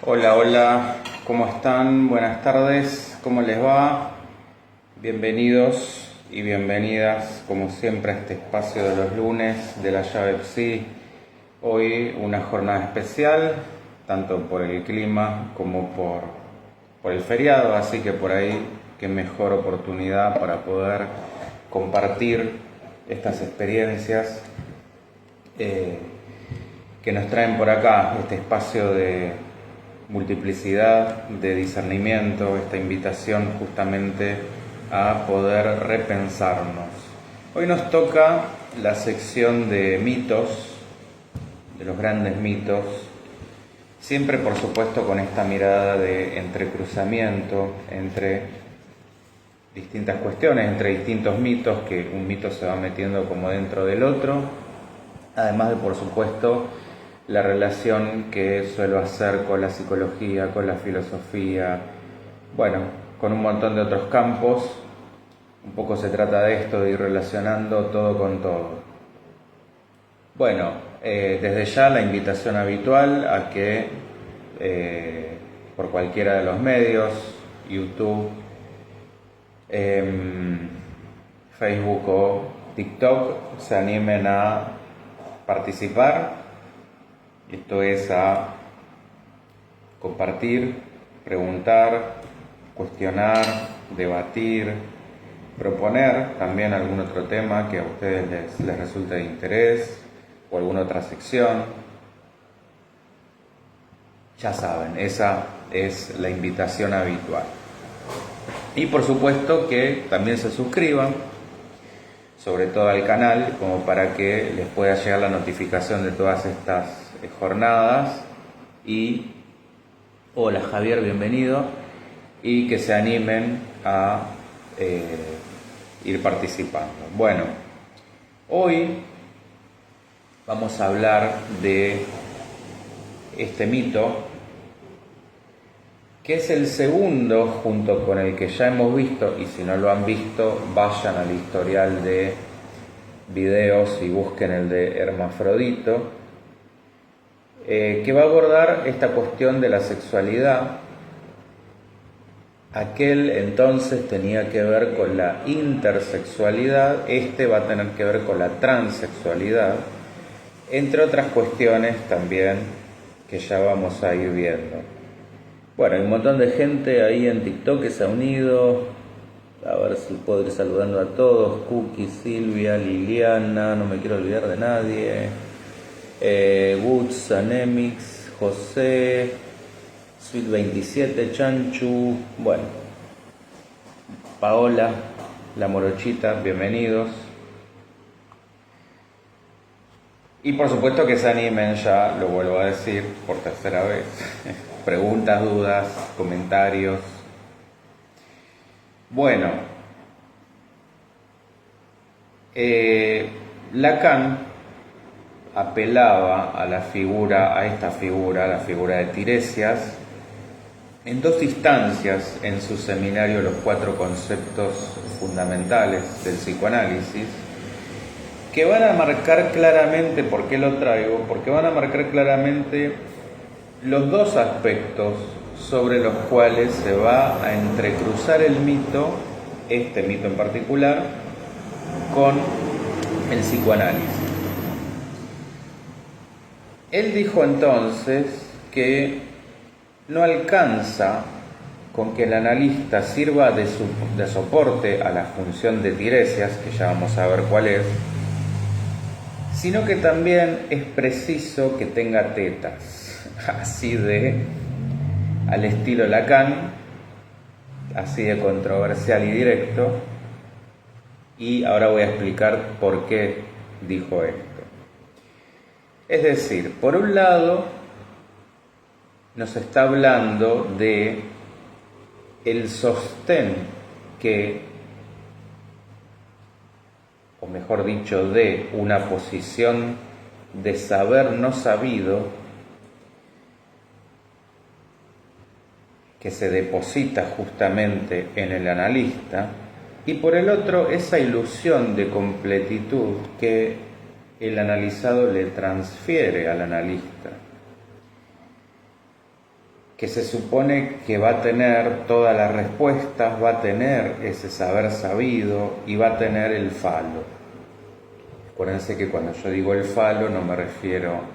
Hola, hola, ¿cómo están? Buenas tardes, ¿cómo les va? Bienvenidos y bienvenidas, como siempre, a este espacio de los lunes de la llave Psi. Hoy una jornada especial, tanto por el clima como por el feriado, así que por ahí qué mejor oportunidad para poder compartir estas experiencias que nos traen por acá, este espacio de multiplicidad, de discernimiento, esta invitación justamente a poder repensarnos. Hoy nos toca la sección de mitos, de los grandes mitos, siempre por supuesto con esta mirada de entrecruzamiento entre distintas cuestiones, entre distintos mitos, que un mito se va metiendo como dentro del otro, además de por supuesto la relación que suelo hacer con la psicología, con la filosofía, bueno, con un montón de otros campos. Un poco se trata de esto, de ir relacionando todo con todo. Bueno, desde ya la invitación habitual a que por cualquiera de los medios, YouTube, Facebook o TikTok, se animen a participar. Esto es a compartir, preguntar, cuestionar, debatir, proponer también algún otro tema que a ustedes les resulte de interés o alguna otra sección. Ya saben, esa es la invitación habitual. Y por supuesto que también se suscriban, sobre todo al canal, como para que les pueda llegar la notificación de todas estas jornadas. Y hola Javier, bienvenido, y que se animen a ir participando. Bueno, hoy vamos a hablar de este mito, que es el segundo junto con el que ya hemos visto, y si no lo han visto, vayan al historial de videos y busquen el de Hermafrodito, que va a abordar esta cuestión de la sexualidad. Aquel entonces tenía que ver con la intersexualidad, este va a tener que ver con la transexualidad, entre otras cuestiones también que ya vamos a ir viendo. Bueno, hay un montón de gente ahí en TikTok que se ha unido, a ver si puedo ir saludando a todos: Cookie, Silvia, Liliana, no me quiero olvidar de nadie, Woods, Anemix, José, Sweet 27, Chanchu, bueno, Paola, La Morochita, bienvenidos. Y por supuesto que se animen, ya lo vuelvo a decir por tercera vez. Preguntas, dudas, comentarios. Bueno, Lacan apelaba a esta figura, la figura de Tiresias, en dos instancias en su seminario Los Cuatro Conceptos Fundamentales del Psicoanálisis, que van a marcar claramente, ¿por qué lo traigo? Porque van a marcar claramente los dos aspectos sobre los cuales se va a entrecruzar el mito, este mito en particular, con el psicoanálisis. Él dijo entonces que no alcanza con que el analista sirva de soporte a la función de Tiresias, que ya vamos a ver cuál es, sino que también es preciso que tenga tetas, así al estilo Lacan, así de controversial y directo. Y ahora voy a explicar por qué dijo esto. Es decir, por un lado, nos está hablando de el sostén que, o mejor dicho, de una posición de saber no sabido que se deposita justamente en el analista, y por el otro esa ilusión de completitud que el analizado le transfiere al analista. que se supone que va a tener todas las respuestas, va a tener ese saber sabido y va a tener el falo. Acuérdense que cuando yo digo el falo no me refiero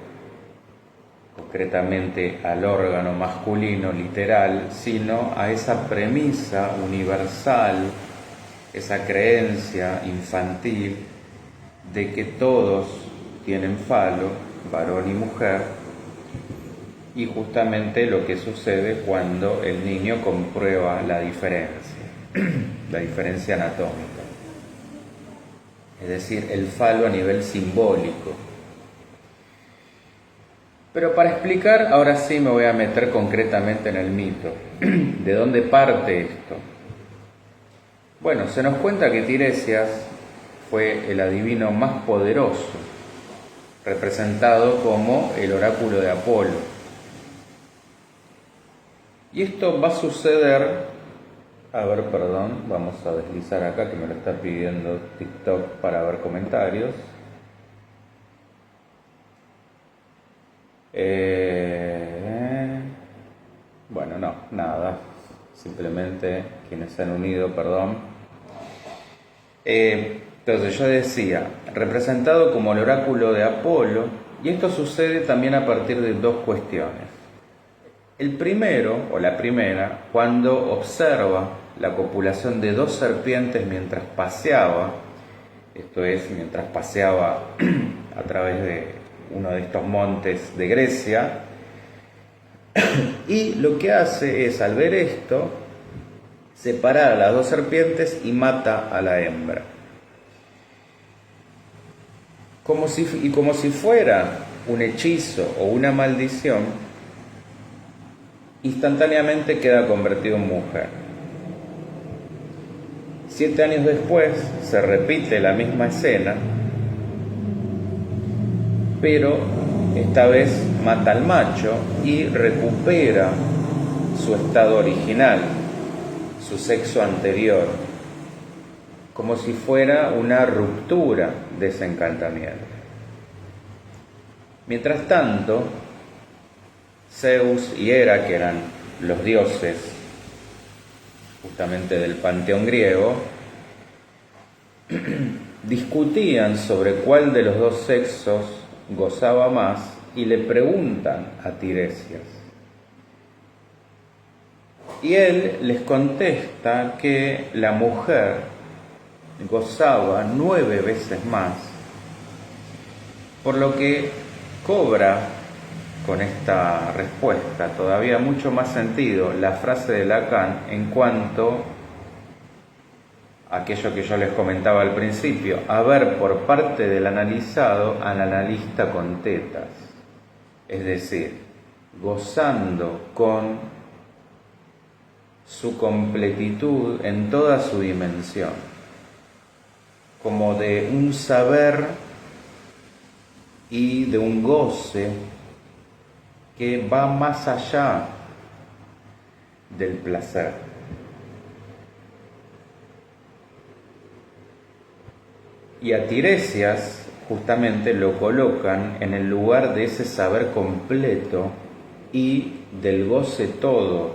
concretamente al órgano masculino literal, sino a esa premisa universal, esa creencia infantil de que todos tienen falo, varón y mujer, y justamente lo que sucede cuando el niño comprueba la diferencia anatómica, es decir, el falo a nivel simbólico. Pero para explicar, ahora sí me voy a meter concretamente en el mito. ¿De dónde parte esto? Bueno, se nos cuenta que Tiresias fue el adivino más poderoso, representado como el oráculo de Apolo. Y esto va a suceder, vamos a deslizar acá que me lo está pidiendo TikTok para ver comentarios. Bueno, no, nada, simplemente quienes se han unido, perdón. Entonces yo decía, representado como el oráculo de Apolo, y esto sucede también a partir de dos cuestiones. El primero, o la primera, cuando observa la copulación de dos serpientes mientras paseaba, esto es, mientras paseaba a través de uno de estos montes de Grecia, y lo que hace es, al ver esto, separar a las dos serpientes y mata a la hembra. Como si fuera un hechizo o una maldición, instantáneamente queda convertido en mujer. 7 años después se repite la misma escena, pero esta vez mata al macho y recupera su estado original, su sexo anterior, como si fuera una ruptura de ese encantamiento. Mientras tanto, Zeus y Hera, que eran los dioses justamente del panteón griego, discutían sobre cuál de los dos sexos gozaba más y le preguntan a Tiresias. Y él les contesta que la mujer gozaba 9 veces más, por lo que cobra con esta respuesta todavía mucho más sentido la frase de Lacan en cuanto a aquello que yo les comentaba al principio, a ver por parte del analizado al analista con tetas, es decir, gozando con su completitud en toda su dimensión, como de un saber y de un goce que va más allá del placer. Y a Tiresias justamente lo colocan en el lugar de ese saber completo y del goce todo,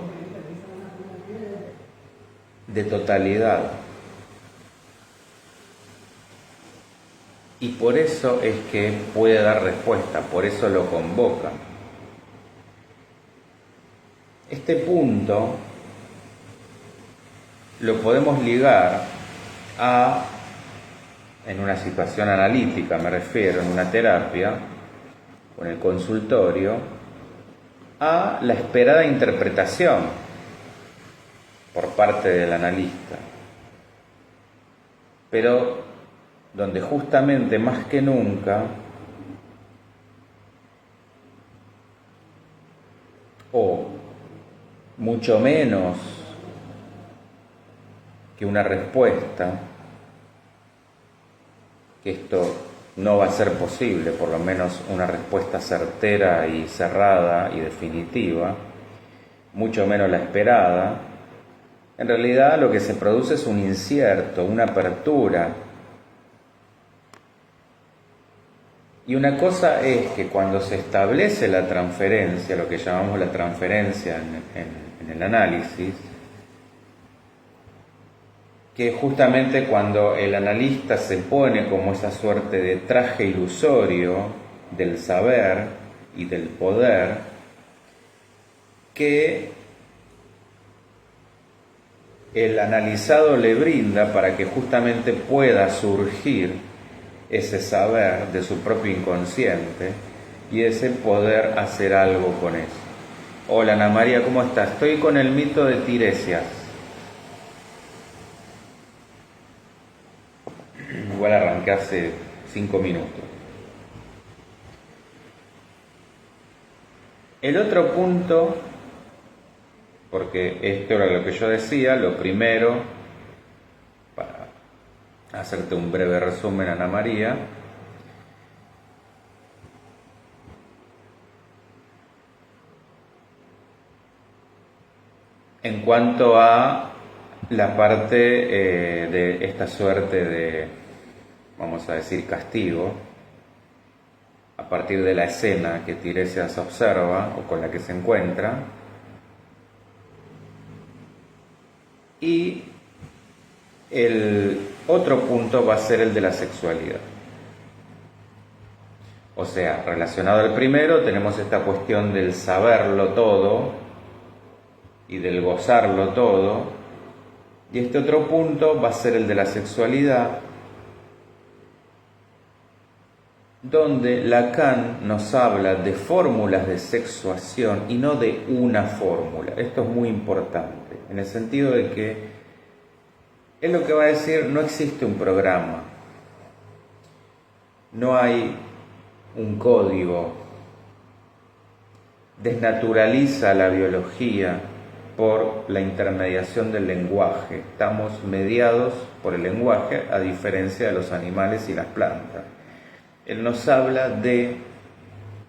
de totalidad. Y por eso es que puede dar respuesta, por eso lo convocan. Este punto lo podemos ligar a, en una situación analítica me refiero, en una terapia o en el consultorio, a la esperada interpretación por parte del analista, pero donde justamente más que nunca o mucho menos que una respuesta, que esto no va a ser posible, por lo menos una respuesta certera y cerrada y definitiva, mucho menos la esperada. En realidad lo que se produce es un incierto, una apertura Y una cosa es que cuando se establece la transferencia, lo que llamamos la transferencia en el análisis, que justamente cuando el analista se pone como esa suerte de traje ilusorio del saber y del poder, que el analizado le brinda para que justamente pueda surgir ese saber de su propio inconsciente y ese poder hacer algo con eso. Hola Ana María, ¿cómo estás? Estoy con el mito de Tiresias. Igual arranqué hace 5 minutos. El otro punto, porque esto era lo que yo decía, lo primero, para hacerte un breve resumen, Ana María, en cuanto a la parte de esta suerte de, vamos a decir, castigo, a partir de la escena que Tiresias observa o con la que se encuentra, y el otro punto va a ser el de la sexualidad. O sea, relacionado al primero tenemos esta cuestión del saberlo todo y del gozarlo todo, y este otro punto va a ser el de la sexualidad, donde Lacan nos habla de fórmulas de sexuación y no de una fórmula. Esto es muy importante, en el sentido de que él lo que va a decir, no existe un programa, no hay un código, desnaturaliza la biología por la intermediación del lenguaje. Estamos mediados por el lenguaje, a diferencia de los animales y las plantas. Él nos habla de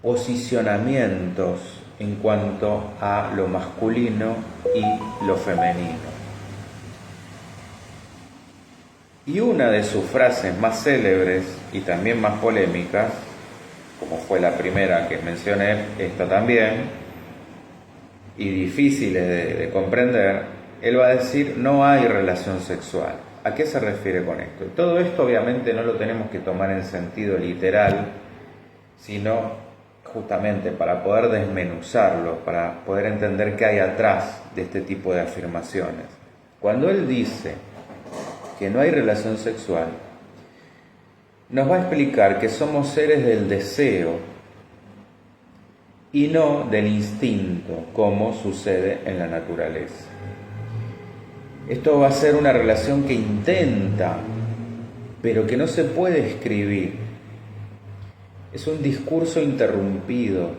posicionamientos en cuanto a lo masculino y lo femenino. Y una de sus frases más célebres y también más polémicas, como fue la primera que mencioné, esta también, y difíciles de comprender, él va a decir: no hay relación sexual. ¿A qué se refiere con esto? Todo esto obviamente no lo tenemos que tomar en sentido literal, sino justamente para poder desmenuzarlo, para poder entender qué hay atrás de este tipo de afirmaciones. Cuando él dice que no hay relación sexual, nos va a explicar que somos seres del deseo y no del instinto, como sucede en la naturaleza. Esto va a ser una relación que intenta, pero que no se puede escribir. Es un discurso interrumpido.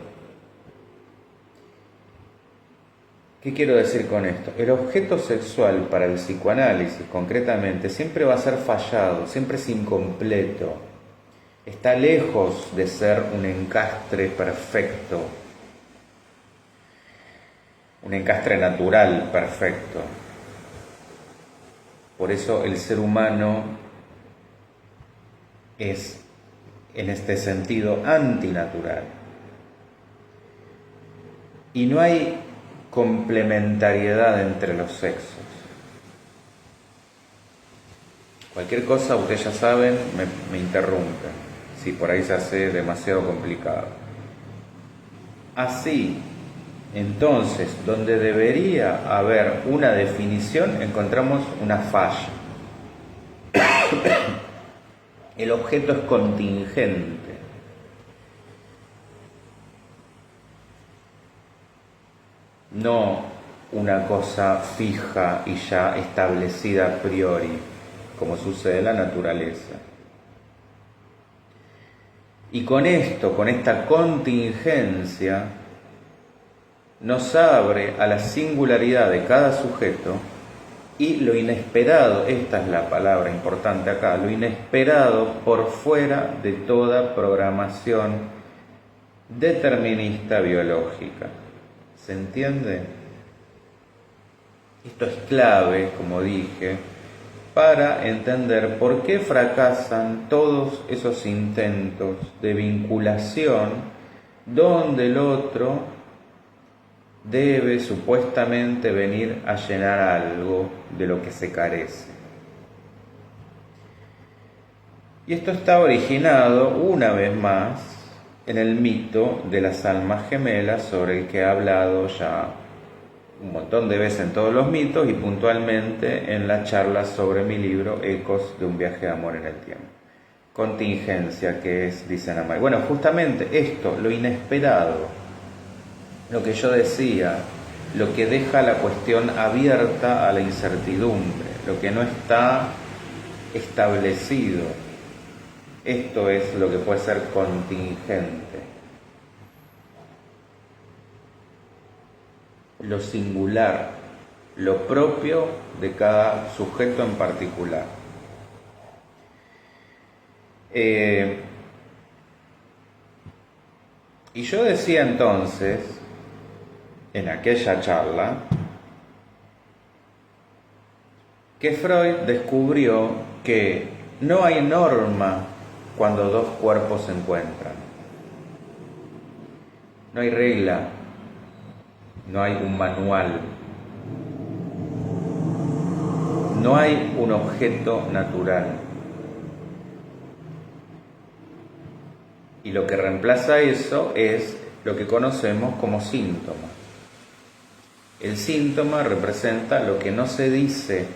¿Qué quiero decir con esto? El objeto sexual para el psicoanálisis, concretamente, siempre va a ser fallado, siempre es incompleto. Está lejos de ser un encastre perfecto, un encastre natural perfecto. Por eso el ser humano es, en este sentido, antinatural. Y no hay complementariedad entre los sexos. Cualquier cosa, ustedes ya saben, me interrumpen, si por ahí se hace demasiado complicado. Así, entonces, donde debería haber una definición, encontramos una falla. El objeto es contingente. No una cosa fija y ya establecida a priori, como sucede en la naturaleza. Y con esto, con esta contingencia, nos abre a la singularidad de cada sujeto y lo inesperado, esta es la palabra importante acá, lo inesperado por fuera de toda programación determinista biológica. ¿Se entiende? Esto es clave, como dije, para entender por qué fracasan todos esos intentos de vinculación donde el otro debe supuestamente venir a llenar algo de lo que se carece. Y esto está originado, una vez más, en el mito de las almas gemelas, sobre el que he hablado ya un montón de veces en todos los mitos y puntualmente en la charla sobre mi libro Ecos de un viaje de amor en el tiempo. Contingencia, que es, dicen Amar. Bueno, justamente esto, lo inesperado, lo que yo decía, lo que deja la cuestión abierta a la incertidumbre, lo que no está establecido. Esto es lo que puede ser contingente. Lo singular, lo propio de cada sujeto en particular. Y yo decía entonces, en aquella charla, que Freud descubrió que no hay norma cuando dos cuerpos se encuentran. No hay regla, no hay un manual, no hay un objeto natural. Y lo que reemplaza eso es lo que conocemos como síntoma. El síntoma representa lo que no se dice,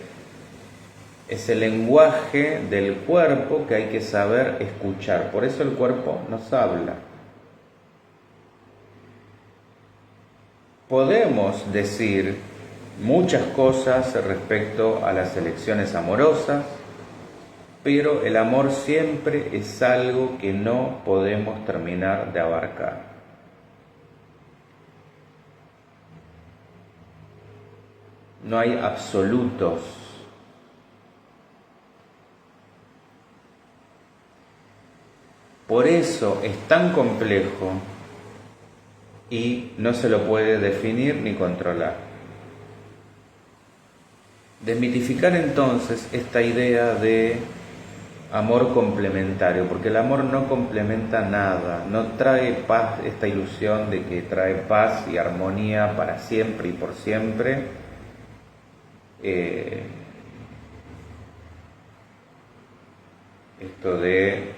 es el lenguaje del cuerpo que hay que saber escuchar. Por eso el cuerpo nos habla. Podemos decir muchas cosas respecto a las elecciones amorosas, pero el amor siempre es algo que no podemos terminar de abarcar. No hay absolutos. Por eso es tan complejo y no se lo puede definir ni controlar. Desmitificar entonces esta idea de amor complementario, porque el amor no complementa nada, no trae paz, esta ilusión de que trae paz y armonía para siempre y por siempre. Esto de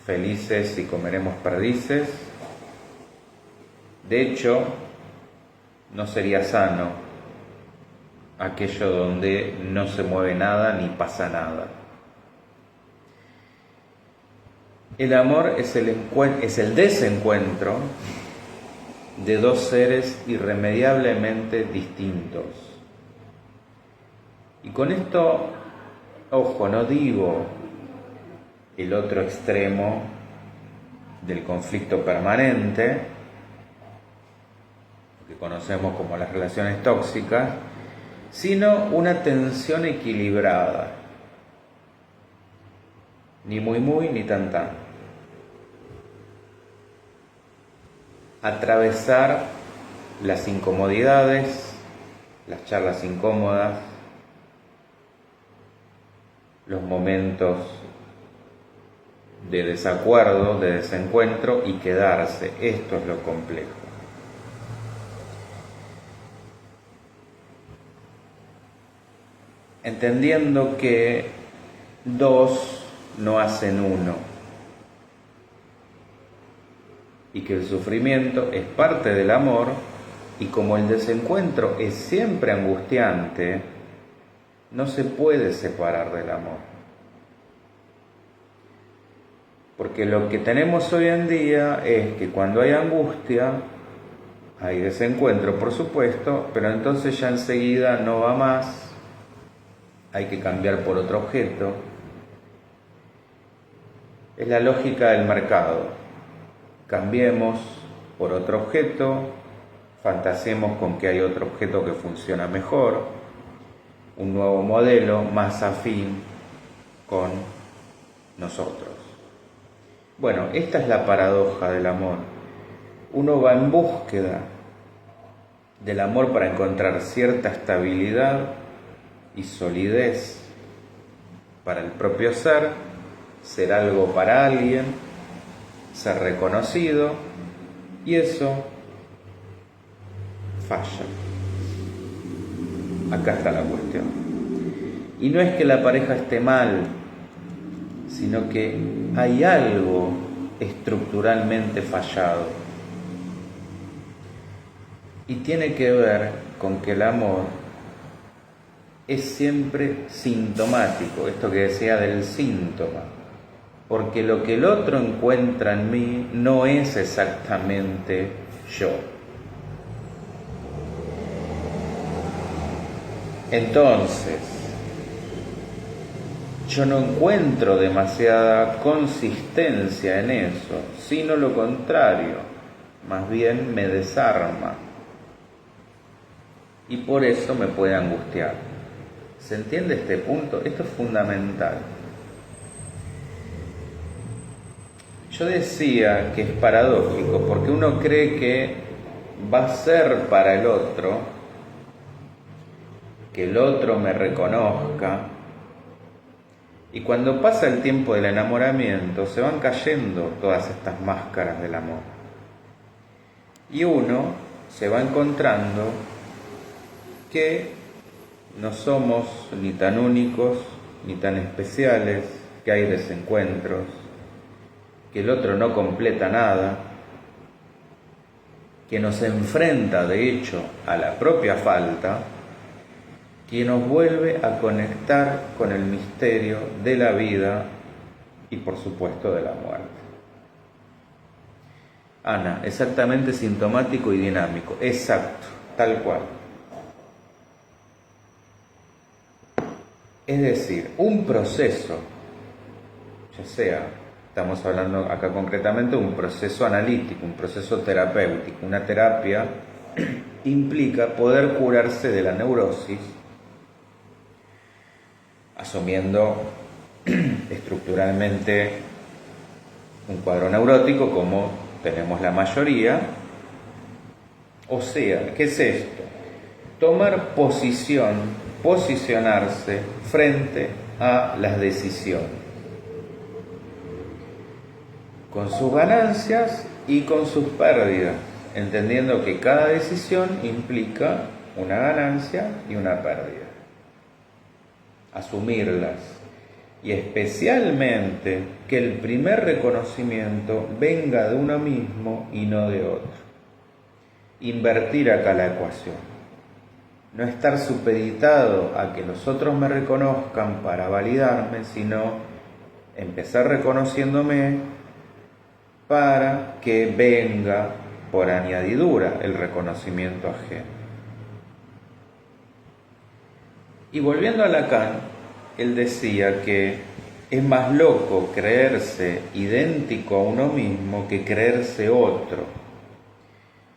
felices y comeremos perdices, de hecho, no sería sano aquello donde no se mueve nada ni pasa nada. El amor es el desencuentro de dos seres irremediablemente distintos. Y con esto, ojo, no digo el otro extremo del conflicto permanente, que conocemos como las relaciones tóxicas, sino una tensión equilibrada, ni muy ni tan. Atravesar las incomodidades, las charlas incómodas, los momentos de desacuerdo, de desencuentro y quedarse. Esto es lo complejo. Entendiendo que dos no hacen uno y que el sufrimiento es parte del amor, y como el desencuentro es siempre angustiante, no se puede separar del amor. Porque lo que tenemos hoy en día es que cuando hay angustia, hay desencuentro, por supuesto, pero entonces ya enseguida no va más, hay que cambiar por otro objeto. Es la lógica del mercado. Cambiemos por otro objeto, fantasiemos con que hay otro objeto que funciona mejor, un nuevo modelo más afín con nosotros. Bueno, esta es la paradoja del amor. Uno va en búsqueda del amor para encontrar cierta estabilidad y solidez para el propio ser algo para alguien, ser reconocido, y eso falla. Acá está la cuestión. Y no es que la pareja esté mal, sino que hay algo estructuralmente fallado. Y tiene que ver con que el amor es siempre sintomático, esto que decía del síntoma, porque lo que el otro encuentra en mí no es exactamente yo. Entonces, yo no encuentro demasiada consistencia en eso, sino lo contrario, más bien me desarma. Y por eso me puede angustiar. ¿Se entiende este punto? Esto es fundamental. Yo decía que es paradójico, porque uno cree que va a ser para el otro, que el otro me reconozca, y cuando pasa el tiempo del enamoramiento se van cayendo todas estas máscaras del amor. Y uno se va encontrando que no somos ni tan únicos ni tan especiales, que hay desencuentros, que el otro no completa nada, que nos enfrenta de hecho a la propia falta, que nos vuelve a conectar con el misterio de la vida y por supuesto de la muerte. Ana, exactamente sintomático y dinámico, exacto, tal cual. Es decir, un proceso, ya sea, estamos hablando acá concretamente de un proceso analítico, un proceso terapéutico, una terapia implica poder curarse de la neurosis, asumiendo estructuralmente un cuadro neurótico como tenemos la mayoría. O sea, ¿qué es esto? Tomar posicionarse frente a las decisiones, con sus ganancias y con sus pérdidas, entendiendo que cada decisión implica una ganancia y una pérdida. Asumirlas, y especialmente que el primer reconocimiento venga de uno mismo y no de otro. Invertir acá la ecuación. No estar supeditado a que los otros me reconozcan para validarme, sino empezar reconociéndome para que venga por añadidura el reconocimiento ajeno. Y volviendo a Lacan, él decía que es más loco creerse idéntico a uno mismo que creerse otro.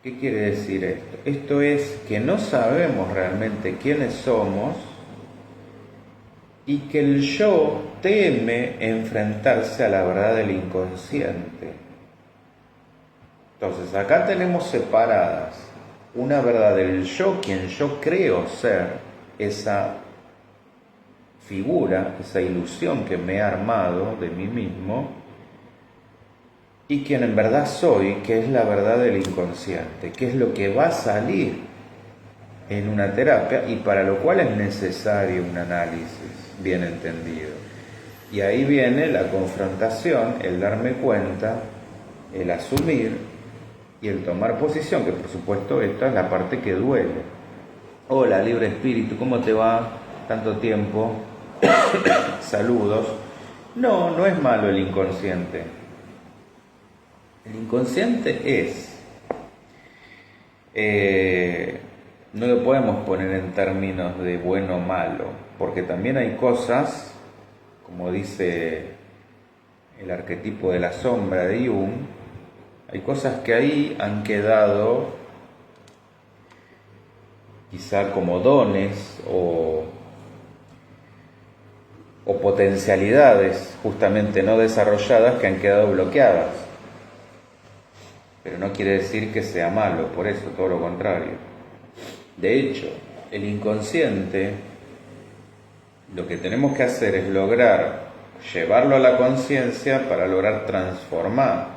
¿Qué quiere decir esto? Esto es que no sabemos realmente quiénes somos y que el yo teme enfrentarse a la verdad del inconsciente. Entonces, acá tenemos separadas una verdad del yo, quien yo creo ser, esa figura, esa ilusión que me he armado de mí mismo, y quien en verdad soy, que es la verdad del inconsciente, que es lo que va a salir en una terapia y para lo cual es necesario un análisis bien entendido. Y ahí viene la confrontación, el darme cuenta, el asumir y el tomar posición, que por supuesto esta es la parte que duele. Hola, libre espíritu, ¿cómo te va? Tanto tiempo. Saludos. No, no es malo el inconsciente. El inconsciente es, no lo podemos poner en términos de bueno o malo, porque también hay cosas, como dice el arquetipo de la sombra de Jung, hay cosas que ahí han quedado quizá como dones o potencialidades justamente no desarrolladas que han quedado bloqueadas. Pero no quiere decir que sea malo, por eso, todo lo contrario. De hecho, el inconsciente Lo que tenemos que hacer es lograr llevarlo a la conciencia para lograr transformar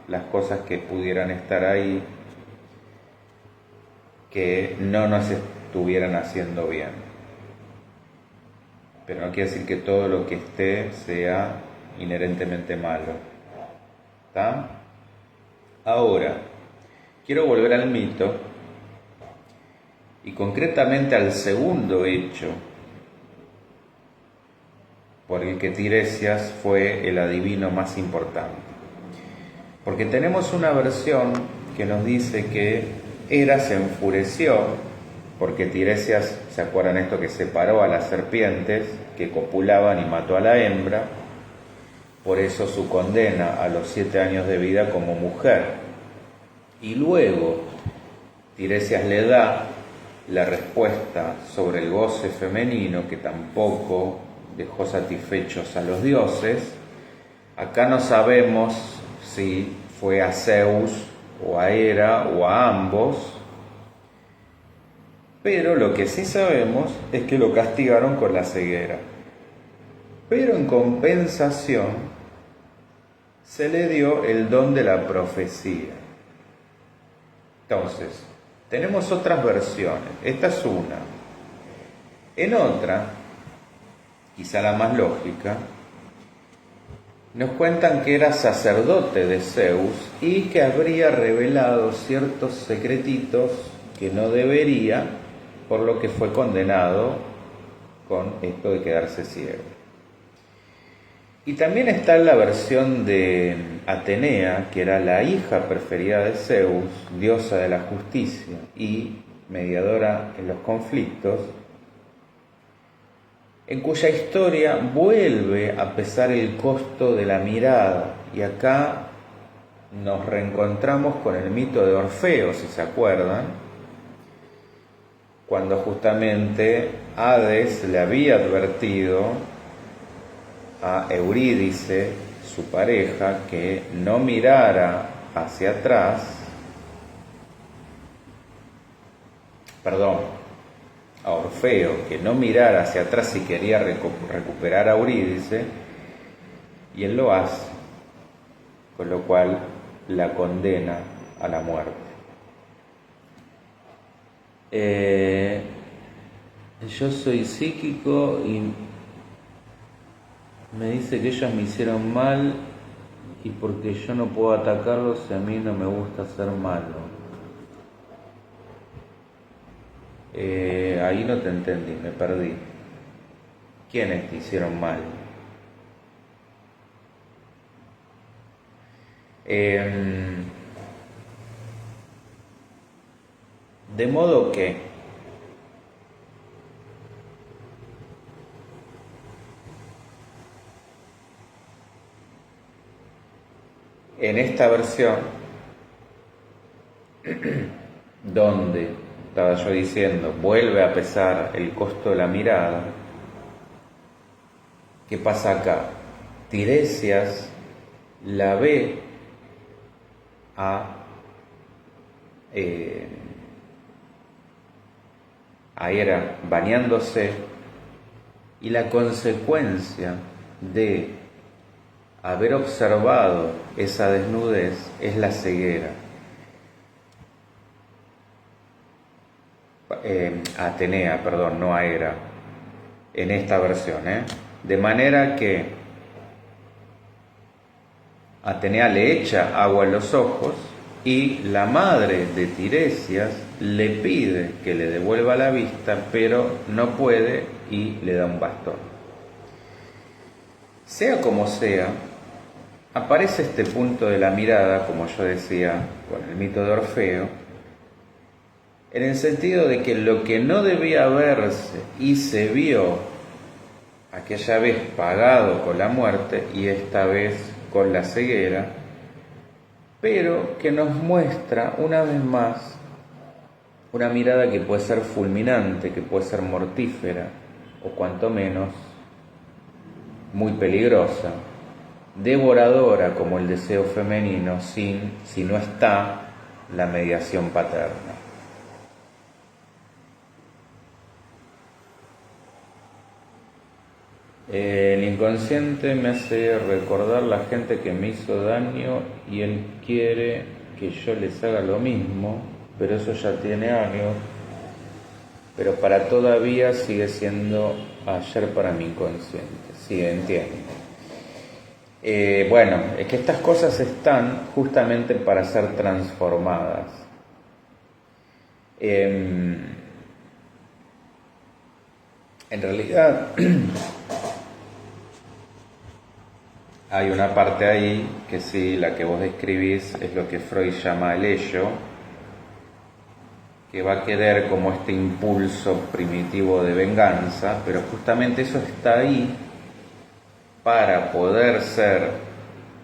las cosas que pudieran estar ahí, que no nos estuvieran haciendo bien. Pero no quiere decir que todo lo que esté sea inherentemente malo. ¿Está? Ahora, quiero volver al mito y concretamente al segundo hecho por el que Tiresias fue el adivino más importante. Porque tenemos una versión que nos dice que Hera se enfureció porque Tiresias, ¿se acuerdan esto? Que separó a las serpientes que copulaban y mató a la hembra, por eso su condena a los 7 años de vida como mujer. Y luego Tiresias le da la respuesta sobre el goce femenino que tampoco dejó satisfechos a los dioses. Acá no sabemos si fue a Zeus o a Hera o a ambos, pero lo que sí sabemos es que lo castigaron con la ceguera. Pero en compensación se le dio el don de la profecía. Entonces, tenemos otras versiones. Esta es una. En otra, quizá la más lógica, nos cuentan que era sacerdote de Zeus y que habría revelado ciertos secretitos que no debería, por lo que fue condenado con esto de quedarse ciego. Y también está la versión de Atenea, que era la hija preferida de Zeus, diosa de la justicia y mediadora en los conflictos, en cuya historia vuelve a pesar el costo de la mirada. Y acá nos reencontramos con el mito de Orfeo, si se acuerdan, cuando justamente Hades le había advertido a Eurídice, su pareja, que no mirara hacia atrás, a Orfeo, que no mirara hacia atrás si quería recuperar a Eurídice, y él lo hace, con lo cual la condena a la muerte. Yo soy psíquico y me dice que ellos me hicieron mal y porque yo no puedo atacarlos y a mí no me gusta ser malo. Ahí no te entendí, me perdí. ¿Quiénes te hicieron mal? De modo que en esta versión, donde estaba yo diciendo, vuelve a pesar el costo de la mirada, ¿qué pasa acá? Tiresias la ve a Hera bañándose, y la consecuencia de haber observado esa desnudez es la ceguera. Atenea, perdón, no a Hera, en esta versión, de manera que Atenea le echa agua en los ojos y la madre de Tiresias le pide que le devuelva la vista, pero no puede y le da un bastón. Sea como sea, aparece este punto de la mirada, como yo decía, con el mito de Orfeo, en el sentido de que lo que no debía verse y se vio aquella vez pagado con la muerte y esta vez con la ceguera, pero que nos muestra una vez más una mirada que puede ser fulminante, que puede ser mortífera o cuanto menos muy peligrosa, devoradora como el deseo femenino si no está la mediación paterna. El inconsciente me hace recordar la gente que me hizo daño y él quiere que yo les haga lo mismo, pero eso ya tiene años, pero para todavía sigue siendo ayer para mi inconsciente. Sí, entiendo. Bueno, es que estas cosas están justamente para ser transformadas. En realidad hay una parte ahí que sí, la que vos describís es lo que Freud llama el ello, que va a querer como este impulso primitivo de venganza, pero justamente eso está ahí para poder ser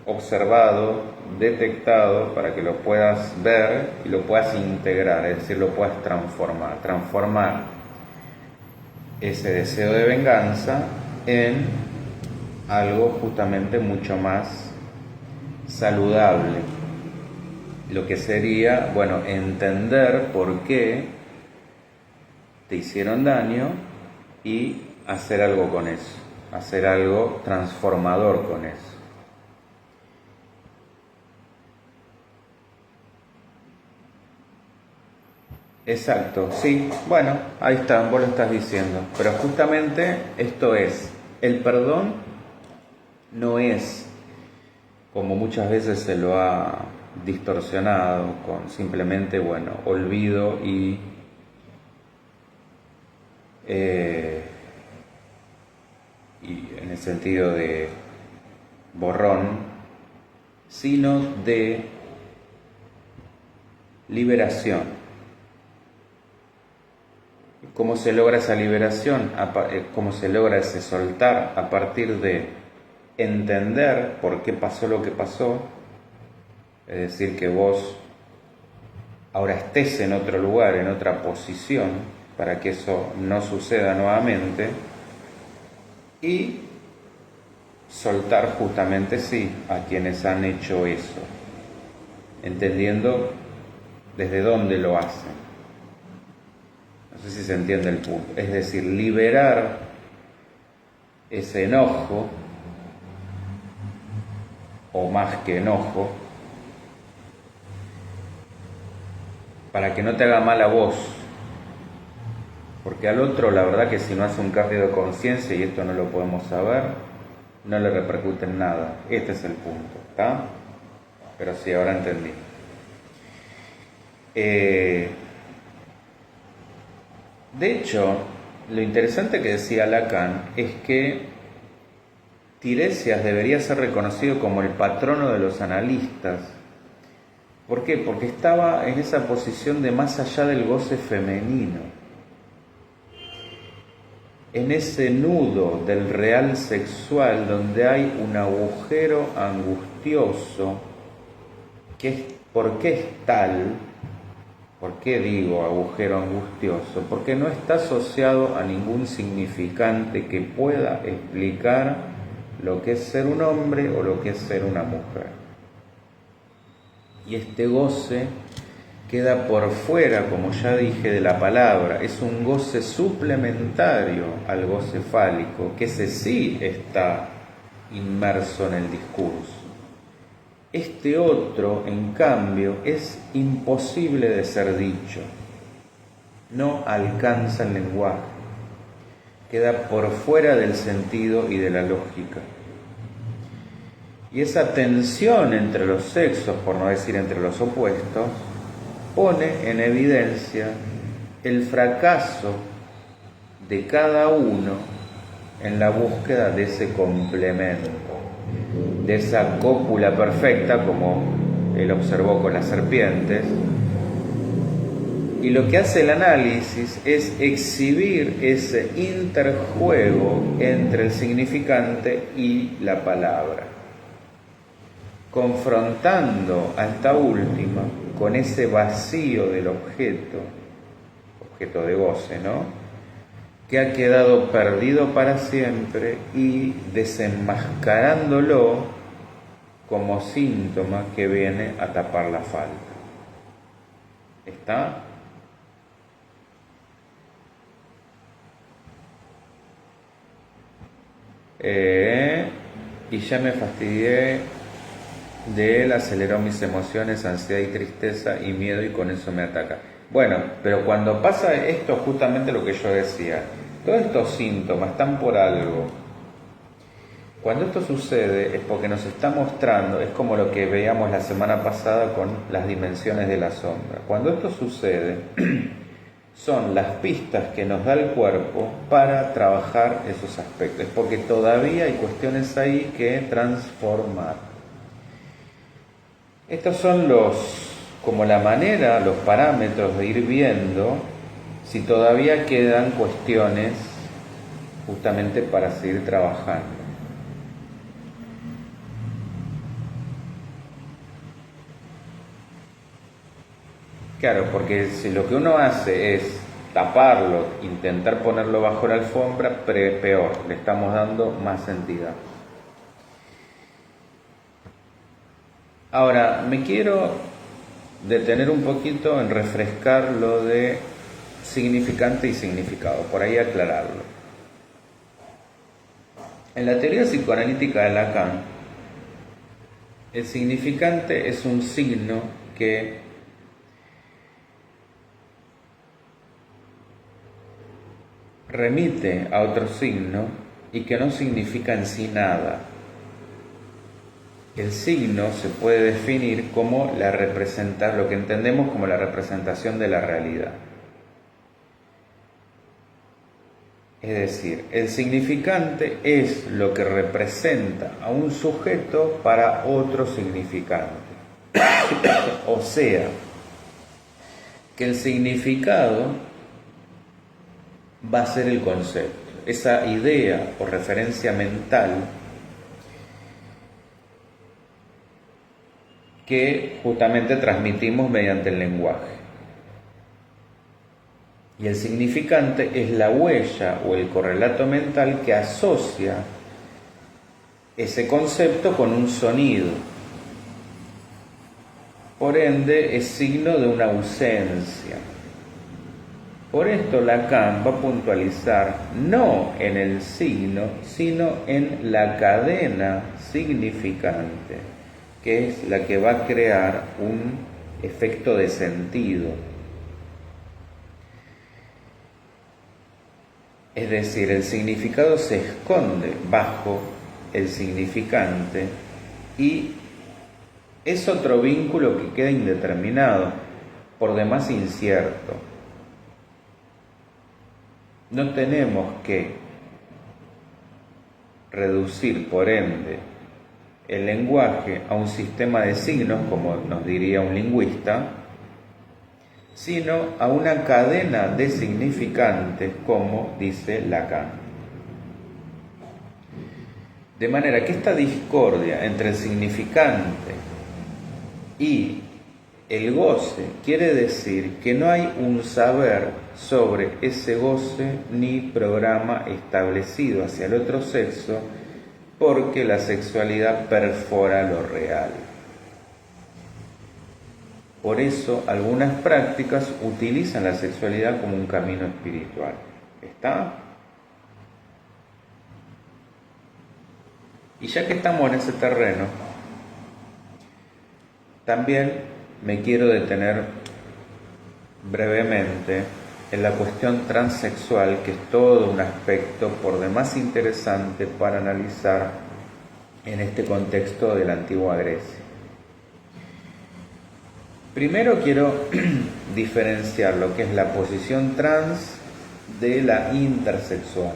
observado, detectado, para que lo puedas ver y lo puedas integrar, es decir, lo puedas transformar ese deseo de venganza en algo justamente mucho más saludable. Lo que sería, bueno, entender por qué te hicieron daño y hacer algo con eso, hacer algo transformador con eso. Exacto, sí, bueno, ahí está, vos lo estás diciendo. Pero justamente esto es, el perdón no es, como muchas veces se lo ha distorsionado, con simplemente, bueno, olvido y en el sentido de borrón, sino de liberación. ¿Cómo se logra esa liberación? ¿Cómo se logra ese soltar? A partir de entender por qué pasó lo que pasó, es decir, que vos ahora estés en otro lugar, en otra posición, para que eso no suceda nuevamente, y soltar justamente sí a quienes han hecho eso, entendiendo desde dónde lo hacen. No sé si se entiende el punto. Es decir, liberar ese enojo, o más que enojo, para que no te haga mal a vos. Porque al otro, la verdad que si no hace un cambio de conciencia, y esto no lo podemos saber, no le repercute en nada. Este es el punto, ¿está? Pero sí, ahora entendí. De hecho, lo interesante que decía Lacan es que Tiresias debería ser reconocido como el patrono de los analistas. ¿Por qué? Porque estaba en esa posición de más allá del goce femenino, en ese nudo del real sexual donde hay un agujero angustioso que es, ¿por qué es tal? ¿Por qué digo agujero angustioso? Porque no está asociado a ningún significante que pueda explicar lo que es ser un hombre o lo que es ser una mujer. Y este goce queda por fuera, como ya dije, de la palabra. Es un goce suplementario al goce fálico, que ese sí está inmerso en el discurso. Este otro, en cambio, es imposible de ser dicho. No alcanza el lenguaje. Queda por fuera del sentido y de la lógica. Y esa tensión entre los sexos, por no decir entre los opuestos, pone en evidencia el fracaso de cada uno en la búsqueda de ese complemento, de esa cópula perfecta, como él observó con las serpientes. Y lo que hace el análisis es exhibir ese interjuego entre el significante y la palabra, confrontando a esta última con ese vacío del objeto de goce, ¿no?, que ha quedado perdido para siempre, y desenmascarándolo como síntoma que viene a tapar la falta. ¿Está? Y ya me fastidié de él, aceleró mis emociones, ansiedad y tristeza y miedo y con eso me ataca. Bueno, pero cuando pasa esto, justamente lo que yo decía, todos estos síntomas están por algo. Cuando esto sucede es porque nos está mostrando, es como lo que veíamos la semana pasada con las dimensiones de la sombra. Cuando esto sucede, son las pistas que nos da el cuerpo para trabajar esos aspectos, porque todavía hay cuestiones ahí que transformar. Estos son como la manera, los parámetros de ir viendo si todavía quedan cuestiones justamente para seguir trabajando. Claro, porque si lo que uno hace es taparlo, intentar ponerlo bajo la alfombra, peor, le estamos dando más entidad. Ahora, me quiero detener un poquito en refrescar lo de significante y significado, por ahí aclararlo. En la teoría psicoanalítica de Lacan, el significante es un signo que remite a otro signo y que no significa en sí nada. El signo se puede definir como lo que entendemos como la representación de la realidad. Es decir, el significante es lo que representa a un sujeto para otro significante. O sea, que el significado va a ser el concepto, esa idea o referencia mental que justamente transmitimos mediante el lenguaje. Y el significante es la huella o el correlato mental que asocia ese concepto con un sonido. Por ende, es signo de una ausencia. Por esto Lacan va a puntualizar no en el signo, sino en la cadena significante, que es la que va a crear un efecto de sentido. Es decir, el significado se esconde bajo el significante y es otro vínculo que queda indeterminado, por demás incierto. No tenemos que reducir, por ende, el lenguaje a un sistema de signos, como nos diría un lingüista, sino a una cadena de significantes, como dice Lacan. De manera que esta discordia entre el significante y el goce quiere decir que no hay un saber sobre ese goce ni programa establecido hacia el otro sexo, porque la sexualidad perfora lo real. Por eso algunas prácticas utilizan la sexualidad como un camino espiritual. ¿Está? Y ya que estamos en ese terreno, también me quiero detener brevemente en la cuestión transexual, que es todo un aspecto por demás interesante para analizar en este contexto de la antigua Grecia. Primero quiero diferenciar lo que es la posición trans de la intersexual,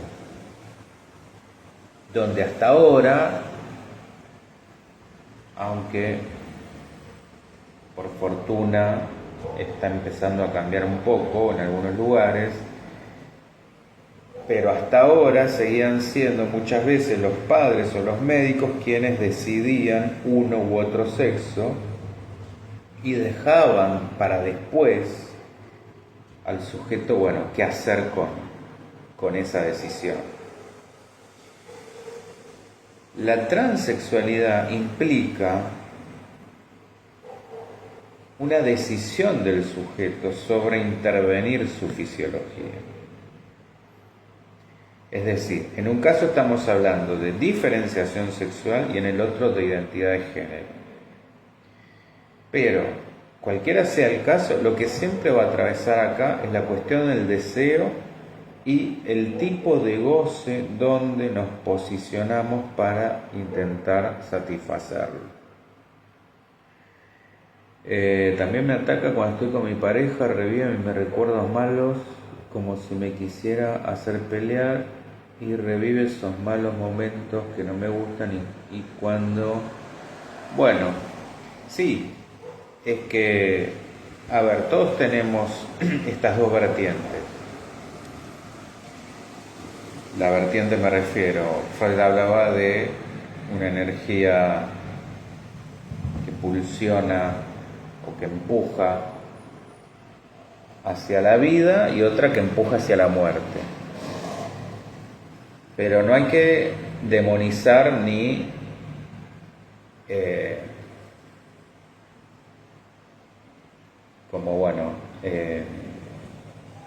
donde hasta ahora, aunque por fortuna está empezando a cambiar un poco en algunos lugares, pero hasta ahora seguían siendo muchas veces los padres o los médicos quienes decidían uno u otro sexo y dejaban para después al sujeto, qué hacer con esa decisión. La transexualidad implica una decisión del sujeto sobre intervenir su fisiología. Es decir, en un caso estamos hablando de diferenciación sexual y en el otro de identidad de género. Pero, cualquiera sea el caso, lo que siempre va a atravesar acá es la cuestión del deseo y el tipo de goce donde nos posicionamos para intentar satisfacerlo. También me ataca cuando estoy con mi pareja, revive mis recuerdos malos, como si me quisiera hacer pelear, y revive esos malos momentos que no me gustan y cuando... Bueno, sí, es que, a ver, todos tenemos estas dos vertientes. La vertiente me refiero, Freud hablaba de una energía que pulsiona o que empuja hacia la vida y otra que empuja hacia la muerte. Pero no hay que demonizar ni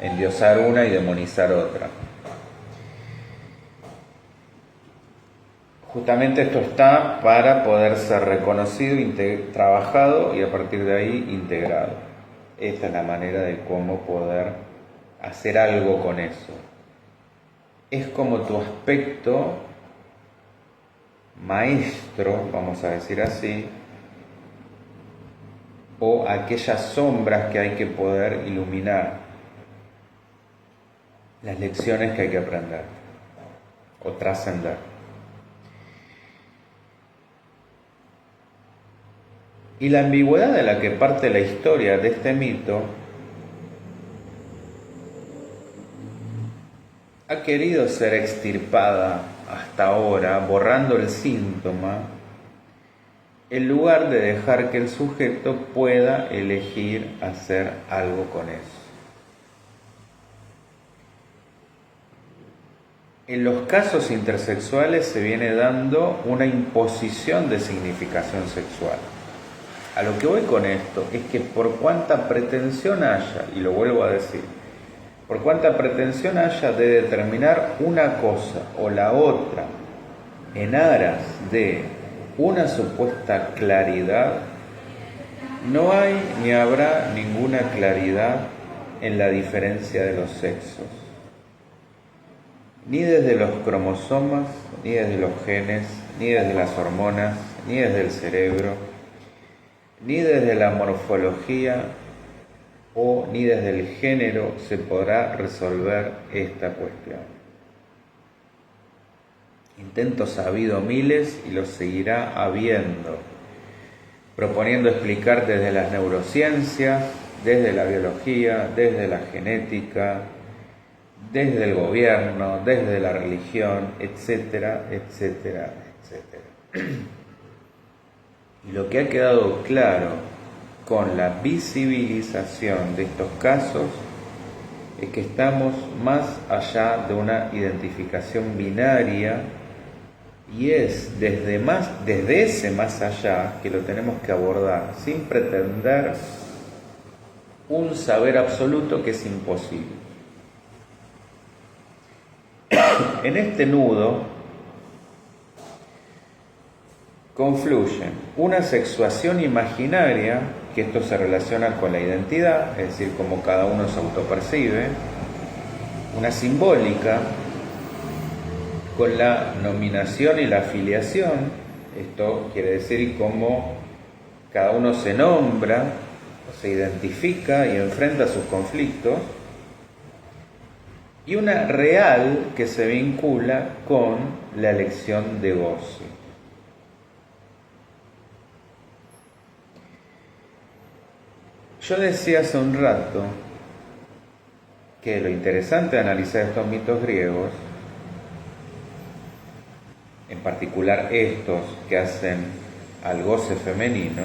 endiosar una y demonizar otra. Justamente esto está para poder ser reconocido, trabajado y a partir de ahí integrado. Esta es la manera de cómo poder hacer algo con eso. Es como tu aspecto maestro, vamos a decir así, o aquellas sombras que hay que poder iluminar, las lecciones que hay que aprender o trascender. Y la ambigüedad de la que parte la historia de este mito ha querido ser extirpada hasta ahora, borrando el síntoma, en lugar de dejar que el sujeto pueda elegir hacer algo con eso. En los casos intersexuales se viene dando una imposición de significación sexual. A lo que voy con esto es que por cuánta pretensión haya, y lo vuelvo a decir, por cuánta pretensión haya de determinar una cosa o la otra en aras de una supuesta claridad, no hay ni habrá ninguna claridad en la diferencia de los sexos, ni desde los cromosomas, ni desde los genes, ni desde las hormonas, ni desde el cerebro, ni desde la morfología ni desde el género se podrá resolver esta cuestión. Intentos ha habido miles y los seguirá habiendo, proponiendo explicar desde las neurociencias, desde la biología, desde la genética, desde el gobierno, desde la religión, etcétera, etcétera, etcétera. Y lo que ha quedado claro con la visibilización de estos casos es que estamos más allá de una identificación binaria y es desde ese más allá que lo tenemos que abordar, sin pretender un saber absoluto que es imposible. En este nudo confluyen una sexuación imaginaria, que esto se relaciona con la identidad, es decir, cómo cada uno se autopercibe, una simbólica, con la nominación y la afiliación, esto quiere decir cómo cada uno se nombra, se identifica y enfrenta sus conflictos, y una real que se vincula con la elección de goce. Yo decía hace un rato que lo interesante de analizar estos mitos griegos, en particular estos que hacen al goce femenino,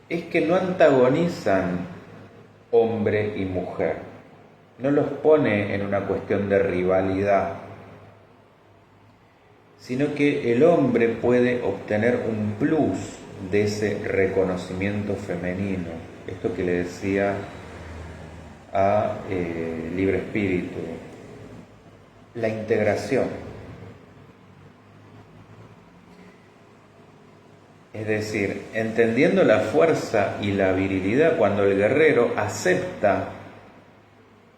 es que no antagonizan hombre y mujer, no los pone en una cuestión de rivalidad, sino que el hombre puede obtener un plus de ese reconocimiento femenino, esto que le decía a Libre Espíritu, la integración. Es decir, entendiendo la fuerza y la virilidad cuando el guerrero acepta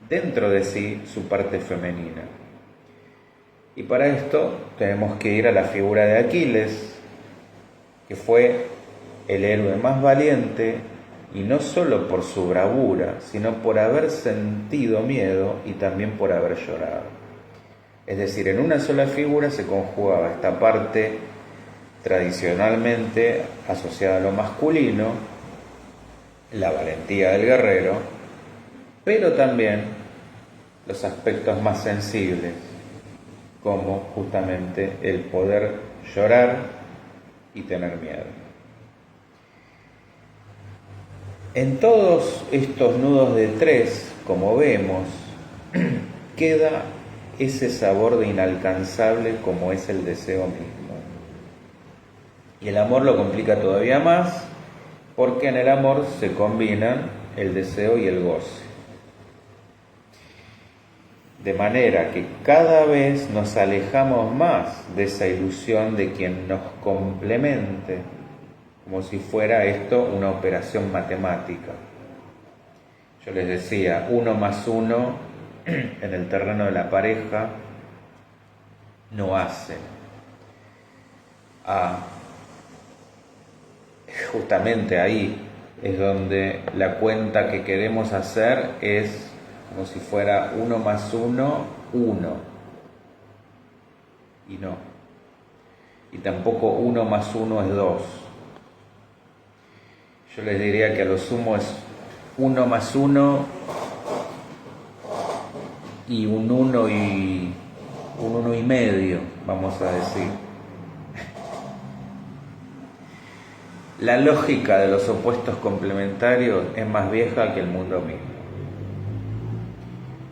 dentro de sí su parte femenina. Y para esto tenemos que ir a la figura de Aquiles, que fue el héroe más valiente, y no solo por su bravura, sino por haber sentido miedo y también por haber llorado. Es decir, en una sola figura se conjugaba esta parte tradicionalmente asociada a lo masculino, la valentía del guerrero, pero también los aspectos más sensibles, como justamente el poder llorar y tener miedo. En todos estos nudos de tres, como vemos, queda ese sabor de inalcanzable como es el deseo mismo. Y el amor lo complica todavía más, porque en el amor se combinan el deseo y el goce. De manera que cada vez nos alejamos más de esa ilusión de quien nos complemente, como si fuera esto una operación matemática. Yo les decía, 1 más 1 en el terreno de la pareja no hace. Justamente ahí es donde la cuenta que queremos hacer es como si fuera 1 más 1, 1. Y no. Y tampoco 1 más 1 es 2. Yo les diría que a lo sumo es 1 más 1 y un 1 y medio, vamos a decir. La lógica de los opuestos complementarios es más vieja que el mundo mismo.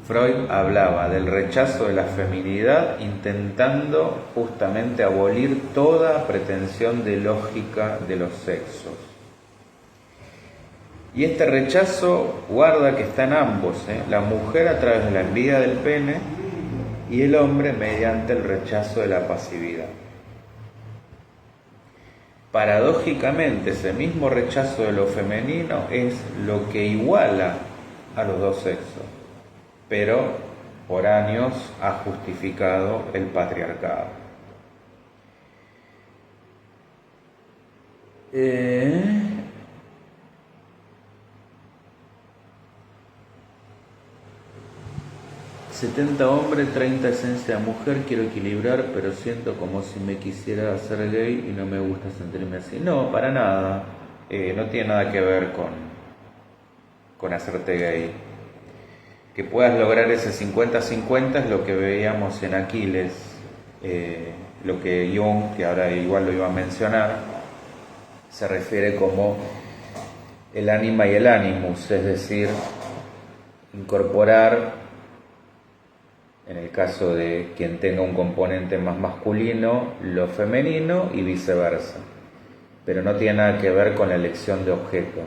Freud hablaba del rechazo de la feminidad intentando justamente abolir toda pretensión de lógica de los sexos. Y este rechazo guarda que está en ambos, la mujer a través de la envidia del pene y el hombre mediante el rechazo de la pasividad. Paradójicamente, ese mismo rechazo de lo femenino es lo que iguala a los dos sexos, pero por años ha justificado el patriarcado. 70 hombre, 30 esencia de mujer, quiero equilibrar, pero siento como si me quisiera hacer gay y no me gusta sentirme así. No, para nada. No tiene nada que ver con hacerte gay. Que puedas lograr ese 50-50 es lo que veíamos en Aquiles, lo que Jung, que ahora igual lo iba a mencionar, se refiere como el ánima y el animus, es decir, incorporar, en el caso de quien tenga un componente más masculino, lo femenino y viceversa. Pero no tiene nada que ver con la elección de objeto.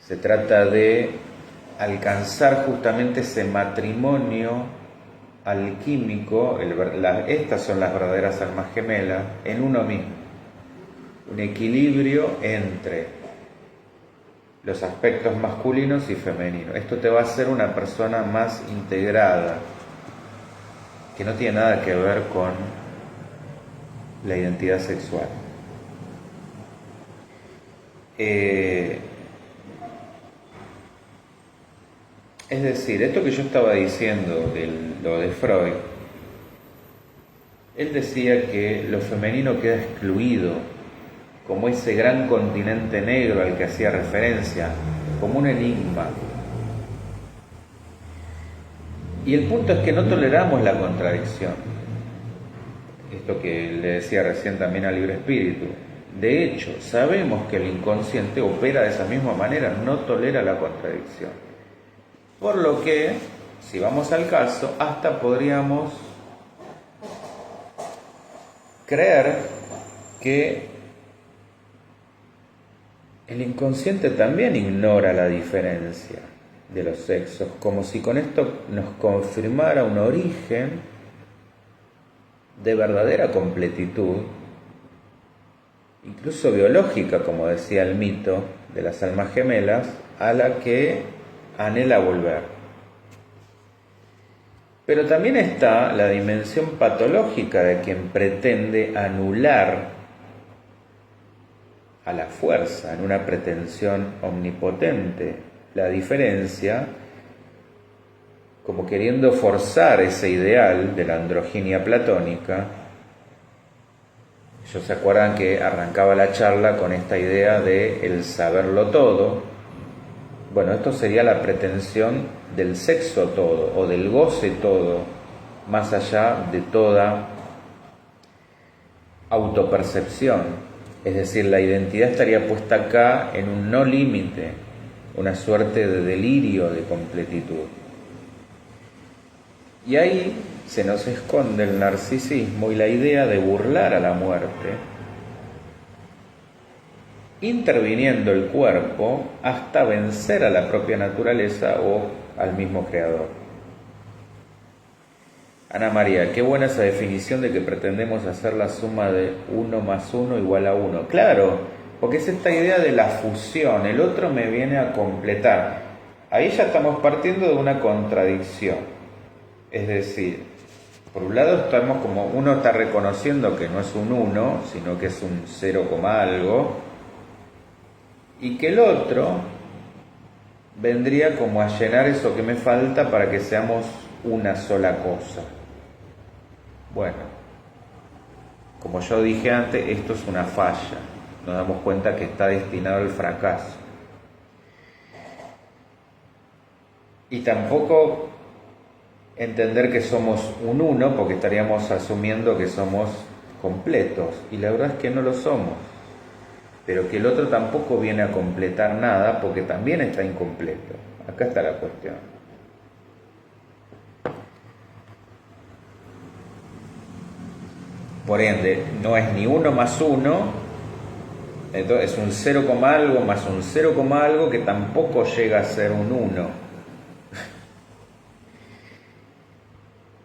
Se trata de alcanzar justamente ese matrimonio alquímico, estas son las verdaderas almas gemelas, en uno mismo. Un equilibrio entre los aspectos masculinos y femeninos. Esto te va a hacer una persona más integrada, que no tiene nada que ver con la identidad sexual. Es decir, esto que yo estaba diciendo de lo de Freud, él decía que lo femenino queda excluido, como ese gran continente negro al que hacía referencia, como un enigma. Y el punto es que no toleramos la contradicción. Esto que le decía recién también al Libre Espíritu. De hecho, sabemos que el inconsciente opera de esa misma manera, no tolera la contradicción. Por lo que, si vamos al caso, hasta podríamos creer que el inconsciente también ignora la diferencia. de los sexos, como si con esto nos confirmara un origen de verdadera completitud, incluso biológica, como decía el mito de las almas gemelas, a la que anhela volver. Pero también está la dimensión patológica de quien pretende anular a la fuerza, en una pretensión omnipotente, la diferencia, como queriendo forzar ese ideal de la androginia platónica. Ellos se acuerdan que arrancaba la charla con esta idea de el saberlo todo. Bueno, esto sería la pretensión del sexo todo o del goce todo, más allá de toda autopercepción. Es decir, la identidad estaría puesta acá en un no límite, una suerte de delirio de completitud. Y ahí se nos esconde el narcisismo y la idea de burlar a la muerte, interviniendo el cuerpo hasta vencer a la propia naturaleza o al mismo creador. Ana María, qué buena esa definición de que pretendemos hacer la suma de 1 más 1 igual a 1. Claro, porque es esta idea de la fusión, el otro me viene a completar. Ahí ya estamos partiendo de una contradicción. Es decir, por un lado estamos como uno está reconociendo que no es un 1, sino que es un 0, algo, y que el otro vendría como a llenar eso que me falta para que seamos una sola cosa. Bueno, como yo dije antes, esto es una falla. Nos damos cuenta que está destinado al fracaso. Y tampoco entender que somos un uno, porque estaríamos asumiendo que somos completos, y la verdad es que no lo somos. Pero que el otro tampoco viene a completar nada, porque también está incompleto. Acá está la cuestión. Por ende, no es ni 1 más 1, entonces es un 0, algo más un 0, algo que tampoco llega a ser un 1.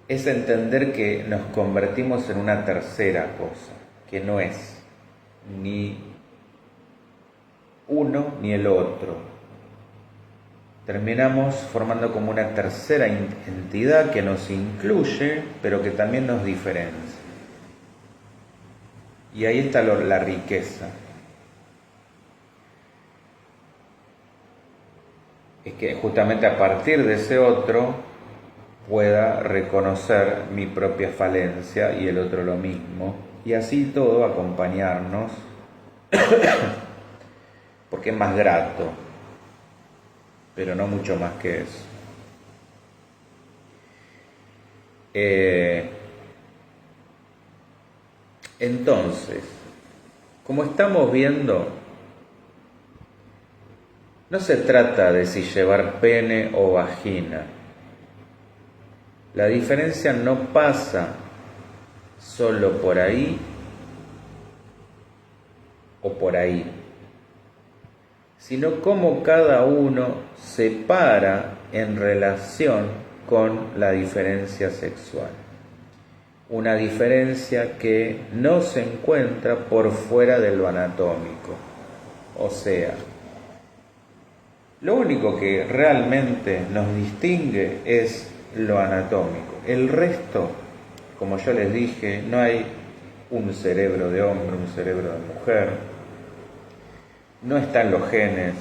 Es entender que nos convertimos en una tercera cosa, que no es ni uno ni el otro. Terminamos formando como una tercera entidad que nos incluye, pero que también nos diferencia. Y ahí está la riqueza. Es que justamente a partir de ese otro pueda reconocer mi propia falencia y el otro lo mismo, y así todo acompañarnos, porque es más grato, pero no mucho más que eso. Entonces, como estamos viendo, no se trata de si llevar pene o vagina. La diferencia no pasa solo por ahí o por ahí, sino cómo cada uno se para en relación con la diferencia sexual. Una diferencia que no se encuentra por fuera de lo anatómico. O sea, lo único que realmente nos distingue es lo anatómico. El resto, como yo les dije, no hay un cerebro de hombre, un cerebro de mujer, no están los genes,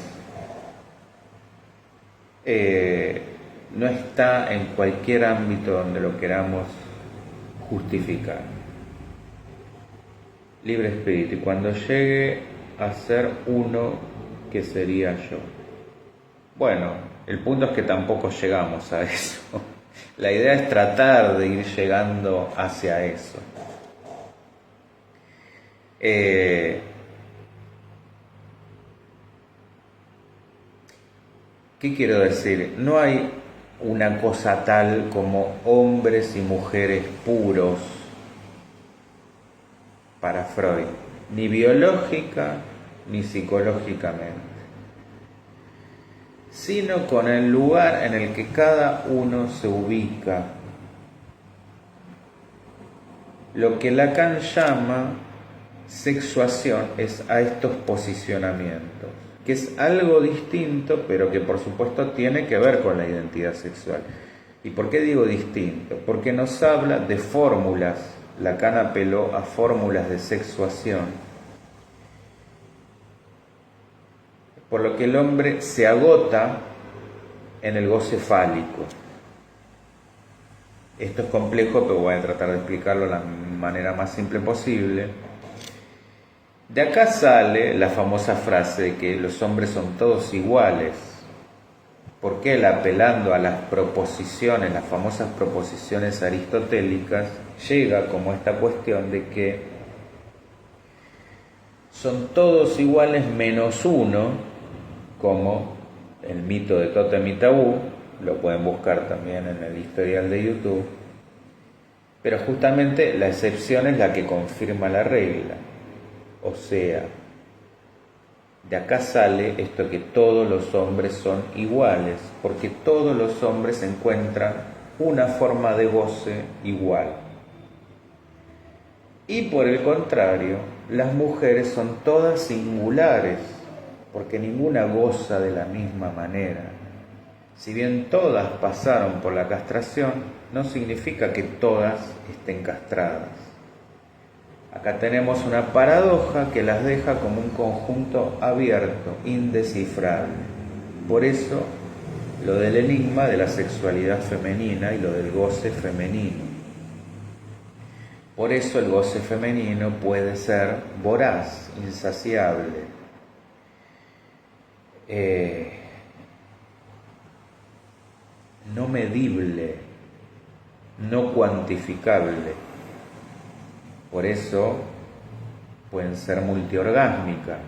no está en cualquier ámbito donde lo queramos justificar. Libre espíritu, y cuando llegue a ser uno, ¿qué sería yo? Bueno, el punto es que tampoco llegamos a eso. La idea es tratar de ir llegando hacia eso. ¿Qué quiero decir? No hay una cosa tal como hombres y mujeres puros para Freud, ni biológica ni psicológicamente. sino con el lugar en el que cada uno se ubica. Lo que Lacan llama sexuación es a estos posicionamientos, que es algo distinto, pero que por supuesto tiene que ver con la identidad sexual. ¿Y por qué digo distinto? Porque nos habla de fórmulas. Lacan apeló a fórmulas de sexuación, por lo que el hombre se agota en el goce fálico. Esto es complejo, pero voy a tratar de explicarlo de la manera más simple posible. De acá sale la famosa frase de que los hombres son todos iguales, porque él, apelando a las proposiciones, las famosas proposiciones aristotélicas, llega como esta cuestión de que son todos iguales menos uno, como el mito de Tótem y Tabú, lo pueden buscar también en el historial de YouTube, pero justamente la excepción es la que confirma la regla. O sea, de acá sale esto que todos los hombres son iguales, porque todos los hombres encuentran una forma de goce igual. Y por el contrario, las mujeres son todas singulares, porque ninguna goza de la misma manera. Si bien todas pasaron por la castración, no significa que todas estén castradas. Acá tenemos una paradoja que las deja como un conjunto abierto, indescifrable. Por eso, lo del enigma de la sexualidad femenina y lo del goce femenino. Por eso el goce femenino puede ser voraz, insaciable, no medible, no cuantificable. Por eso pueden ser multiorgásmicas.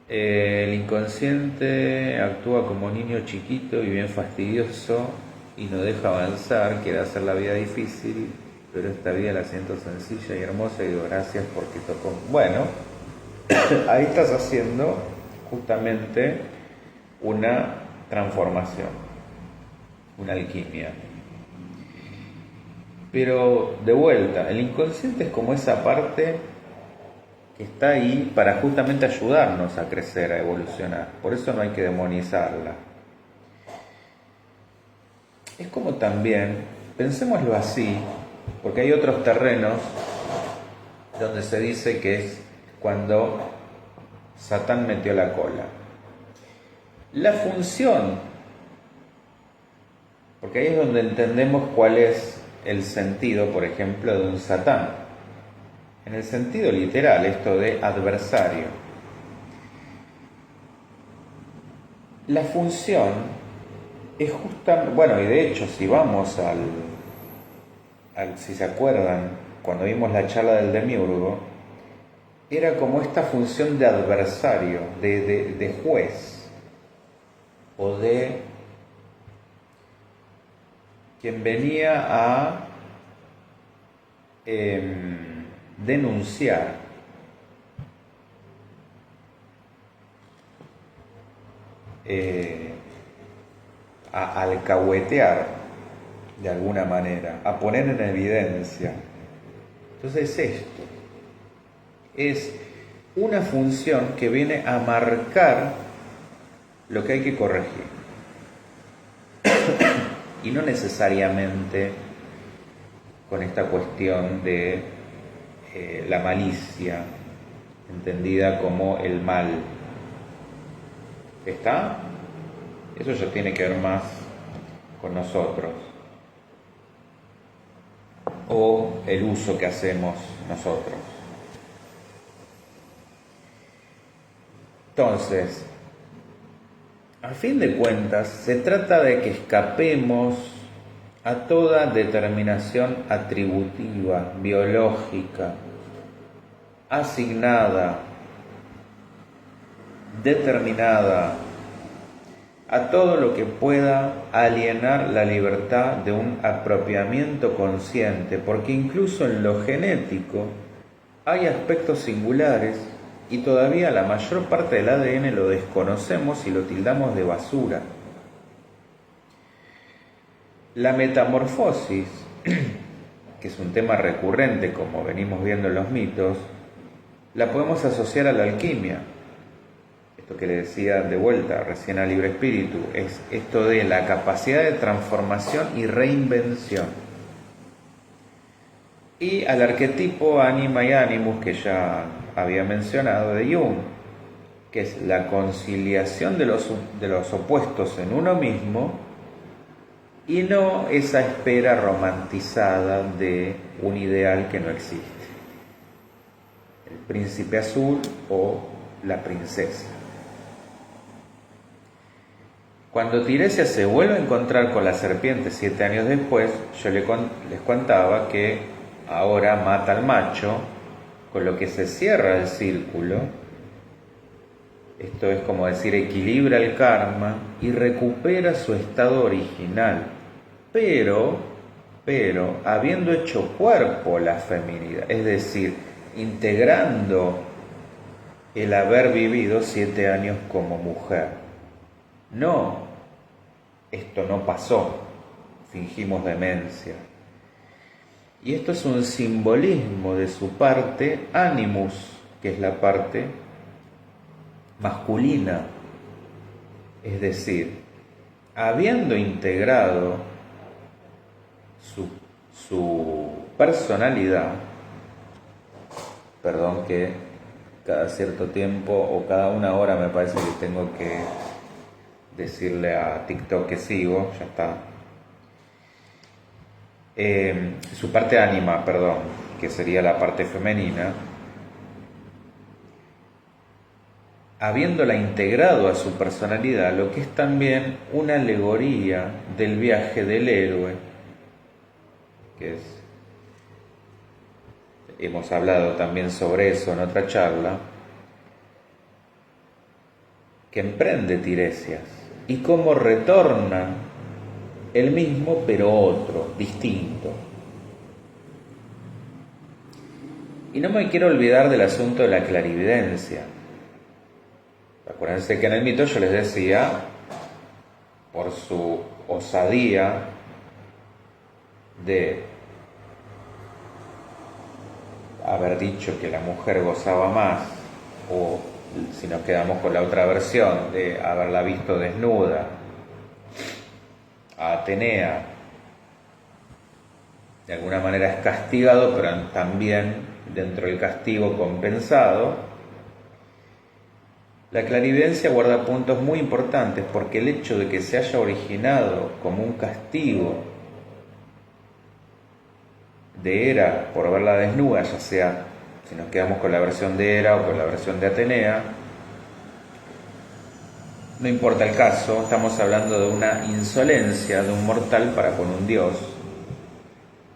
El inconsciente actúa como niño chiquito y bien fastidioso y no deja avanzar, quiere hacer la vida difícil, pero esta vida la siento sencilla y hermosa y digo gracias porque tocó. Bueno, ahí estás haciendo justamente una transformación, una alquimia. Pero de vuelta, el inconsciente es como esa parte que está ahí para justamente ayudarnos a crecer, a evolucionar. Por eso no hay que demonizarla. Es como también, pensémoslo así, porque hay otros terrenos donde se dice que es cuando Satán metió la cola. La función, porque ahí es donde entendemos cuál es el sentido, por ejemplo, de un Satán. En el sentido literal, esto de adversario. La función es justamente, bueno, y de hecho, si vamos si se acuerdan, cuando vimos la charla del demiurgo, era como esta función de adversario, de juez, o de quien venía a denunciar a alcahuetear de alguna manera, a poner en evidencia. Entonces esto es una función que viene a marcar lo que hay que corregir y no necesariamente con esta cuestión de la malicia, entendida como el mal. ¿Está? Eso ya tiene que ver más con nosotros, o el uso que hacemos nosotros. Entonces, a fin de cuentas, se trata de que escapemos a toda determinación atributiva, biológica, asignada, determinada, a todo lo que pueda alienar la libertad de un apropiamiento consciente, porque incluso en lo genético hay aspectos singulares y todavía la mayor parte del ADN lo desconocemos y lo tildamos de basura. La metamorfosis, que es un tema recurrente como venimos viendo en los mitos, la podemos asociar a la alquimia. Esto que le decía de vuelta recién a Libre Espíritu, es esto de la capacidad de transformación y reinvención. Y al arquetipo ánima y animus que ya había mencionado de Jung, que es la conciliación de los opuestos en uno mismo y no esa espera romantizada de un ideal que no existe. El príncipe azul o la princesa. Cuando Tiresias se vuelve a encontrar con la serpiente 7 años después, yo les contaba que ahora mata al macho, con lo que se cierra el círculo. Esto es como decir, equilibra el karma y recupera su estado original, pero habiendo hecho cuerpo la feminidad, es decir, integrando el haber vivido 7 años como mujer. No, esto no pasó, fingimos demencia. Y esto es un simbolismo de su parte animus, que es la parte masculina. Es decir, habiendo integrado su personalidad, perdón que cada cierto tiempo o cada una hora me parece que tengo que decirle a TikTok que sigo, ya está. Su parte ánima, perdón, que sería la parte femenina, habiéndola integrado a su personalidad, lo que es también una alegoría del viaje del héroe, que hemos hablado también sobre eso en otra charla, que emprende Tiresias y cómo retorna el mismo pero otro, distinto. Y no me quiero olvidar del asunto de la clarividencia. Acuérdense que en el mito yo les decía, por su osadía de haber dicho que la mujer gozaba más, o si nos quedamos con la otra versión, de haberla visto desnuda, a Atenea, de alguna manera es castigado, pero también dentro del castigo compensado. La clarividencia guarda puntos muy importantes porque el hecho de que se haya originado como un castigo de Hera por verla desnuda, ya sea si nos quedamos con la versión de Hera o con la versión de Atenea, no importa el caso, estamos hablando de una insolencia de un mortal para con un dios.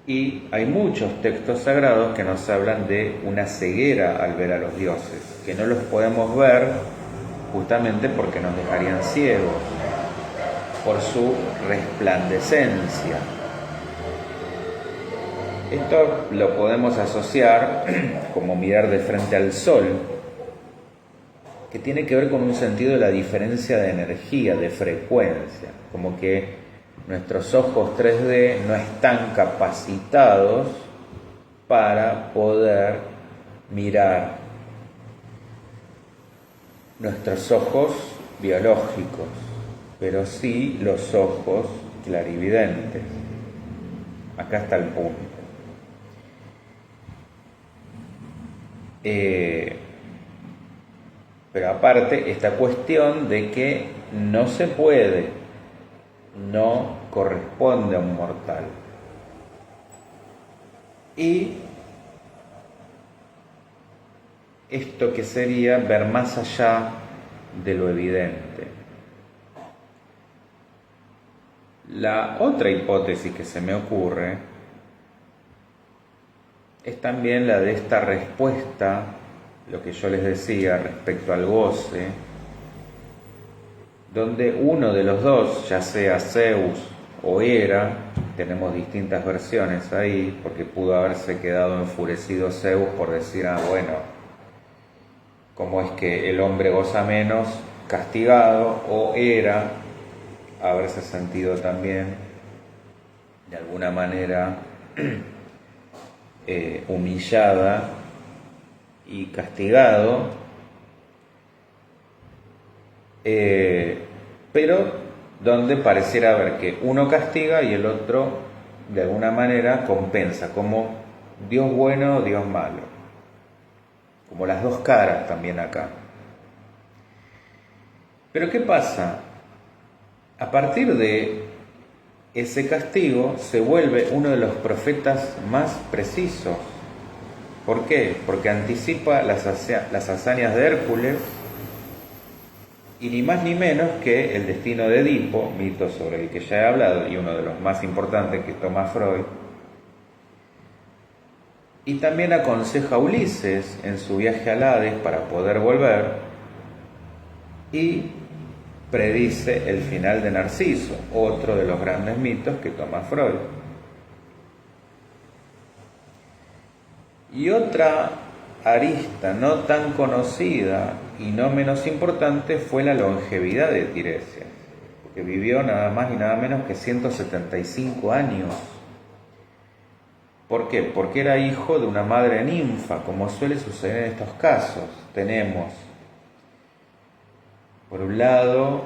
Y hay muchos textos sagrados que nos hablan de una ceguera al ver a los dioses, que no los podemos ver justamente porque nos dejarían ciegos por su resplandecencia. Esto lo podemos asociar como mirar de frente al sol, que tiene que ver con un sentido de la diferencia de energía, de frecuencia, como que nuestros ojos 3D no están capacitados para poder mirar nuestros ojos biológicos, pero sí los ojos clarividentes. Acá está el punto. Pero aparte, esta cuestión de que no se puede, no corresponde a un mortal. Y esto que sería ver más allá de lo evidente. La otra hipótesis que se me ocurre es también la de esta respuesta, lo que yo les decía respecto al goce, donde uno de los dos, ya sea Zeus o Hera, tenemos distintas versiones ahí, porque pudo haberse quedado enfurecido Zeus por decir, bueno, ¿cómo es que el hombre goza menos castigado? O era haberse sentido también de alguna manera humillada y castigado, pero donde pareciera haber que uno castiga y el otro de alguna manera compensa, como Dios bueno, Dios malo, como las dos caras también acá. Pero ¿qué pasa? A partir de ese castigo se vuelve uno de los profetas más precisos. ¿Por qué? Porque anticipa las hazañas de Hércules y ni más ni menos que el destino de Edipo, mito sobre el que ya he hablado y uno de los más importantes que toma Freud. Y también aconseja a Ulises en su viaje al Hades para poder volver y predice el final de Narciso, otro de los grandes mitos que toma Freud. Y otra arista no tan conocida y no menos importante fue la longevidad de Tiresias, que vivió nada más y nada menos que 175 años. ¿Por qué? Porque era hijo de una madre ninfa, como suele suceder en estos casos. Tenemos, por un lado,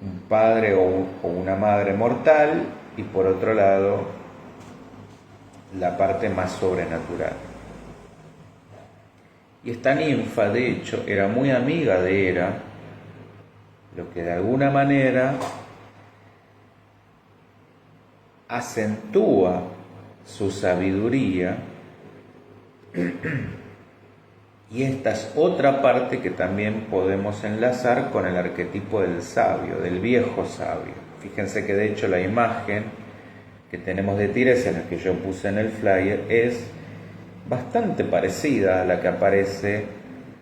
un padre o una madre mortal, y por otro lado, la parte más sobrenatural. Y esta ninfa, de hecho, era muy amiga de Hera, lo que de alguna manera acentúa su sabiduría. Y esta es otra parte que también podemos enlazar con el arquetipo del sabio, del viejo sabio. Fíjense que de hecho la imagen que tenemos de Tiresias, la que yo puse en el flyer, es bastante parecida a la que aparece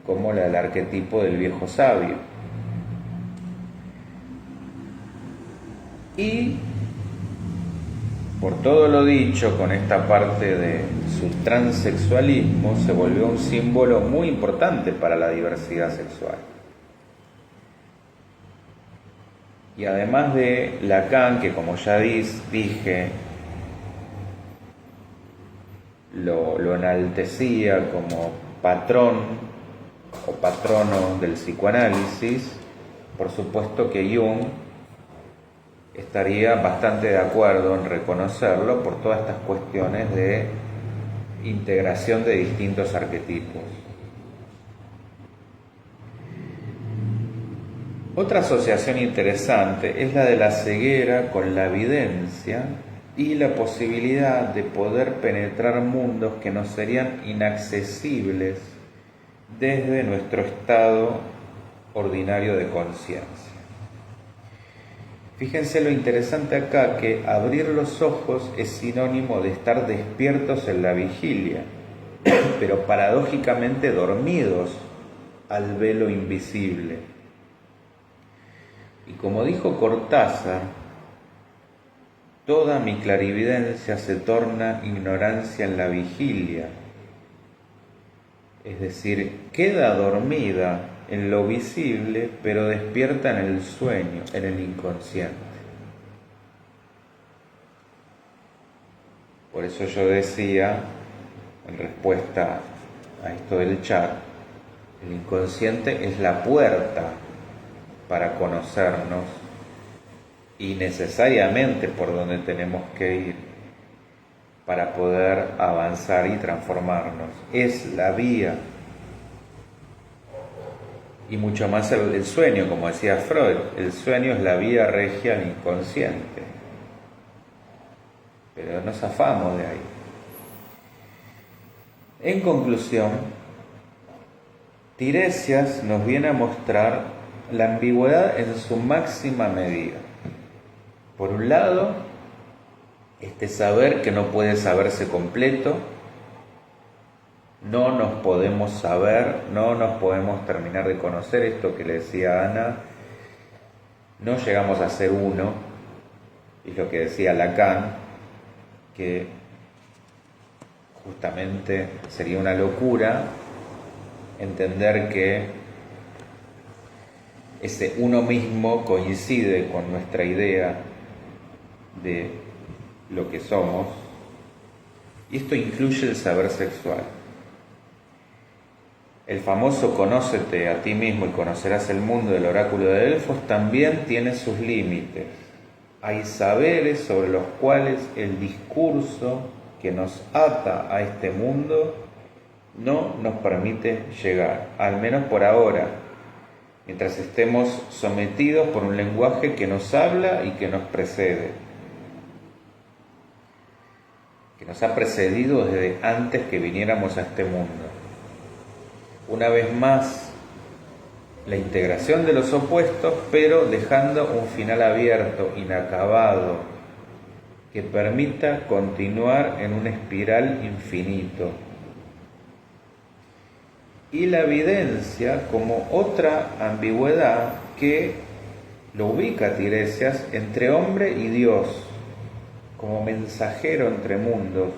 como la del arquetipo del viejo sabio. Y por todo lo dicho, con esta parte de su transexualismo, se volvió un símbolo muy importante para la diversidad sexual. Y además de Lacan, que como ya dije, lo enaltecía como patrón o patrono del psicoanálisis, por supuesto que Jung estaría bastante de acuerdo en reconocerlo por todas estas cuestiones de integración de distintos arquetipos. Otra asociación interesante es la de la ceguera con la evidencia y la posibilidad de poder penetrar mundos que nos serían inaccesibles desde nuestro estado ordinario de conciencia. Fíjense lo interesante acá, que abrir los ojos es sinónimo de estar despiertos en la vigilia, pero paradójicamente dormidos al velo invisible. Y como dijo Cortázar, toda mi clarividencia se torna ignorancia en la vigilia. Es decir, queda dormida en lo visible, pero despierta en el sueño, en el inconsciente. Por eso yo decía, en respuesta a esto del chat, el inconsciente es la puerta para conocernos y necesariamente por donde tenemos que ir para poder avanzar y transformarnos. Es la vía. Y mucho más el sueño, como decía Freud, el sueño es la vía regia al inconsciente. Pero nos zafamos de ahí. En conclusión, Tiresias nos viene a mostrar la ambigüedad en su máxima medida. Por un lado, este saber que no puede saberse completo, no nos podemos saber, no nos podemos terminar de conocer, esto que le decía Ana, no llegamos a ser uno, es lo que decía Lacan, que justamente sería una locura entender que ese uno mismo coincide con nuestra idea de lo que somos, y esto incluye el saber sexual. El famoso conócete a ti mismo y conocerás el mundo del oráculo de Delfos también tiene sus límites. Hay saberes sobre los cuales el discurso que nos ata a este mundo no nos permite llegar, al menos por ahora, mientras estemos sometidos por un lenguaje que nos habla y que nos precede, que nos ha precedido desde antes que viniéramos a este mundo. Una vez más, la integración de los opuestos, pero dejando un final abierto, inacabado, que permita continuar en un espiral infinito. Y la evidencia como otra ambigüedad que lo ubica a Tiresias entre hombre y Dios, como mensajero entre mundos,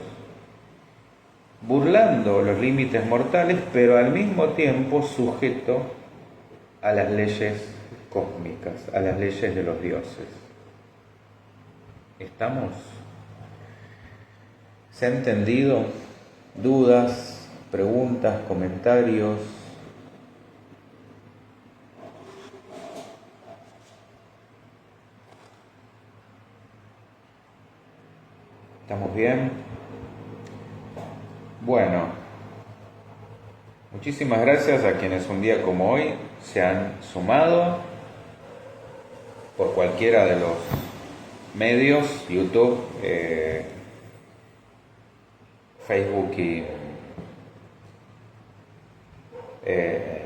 burlando los límites mortales, pero al mismo tiempo sujeto a las leyes cósmicas, a las leyes de los dioses. ¿Estamos? ¿Se ha entendido? ¿Dudas, preguntas, comentarios? ¿Estamos bien? Bueno, muchísimas gracias a quienes un día como hoy se han sumado por cualquiera de los medios, YouTube, Facebook y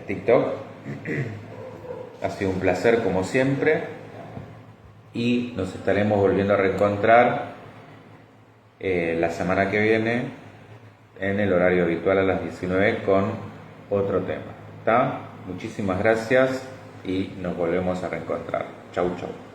TikTok. Ha sido un placer como siempre y nos estaremos volviendo a reencontrar la semana que viene en el horario habitual a las 19 con otro tema. ¿Está? Muchísimas gracias y nos volvemos a reencontrar. Chau, chau.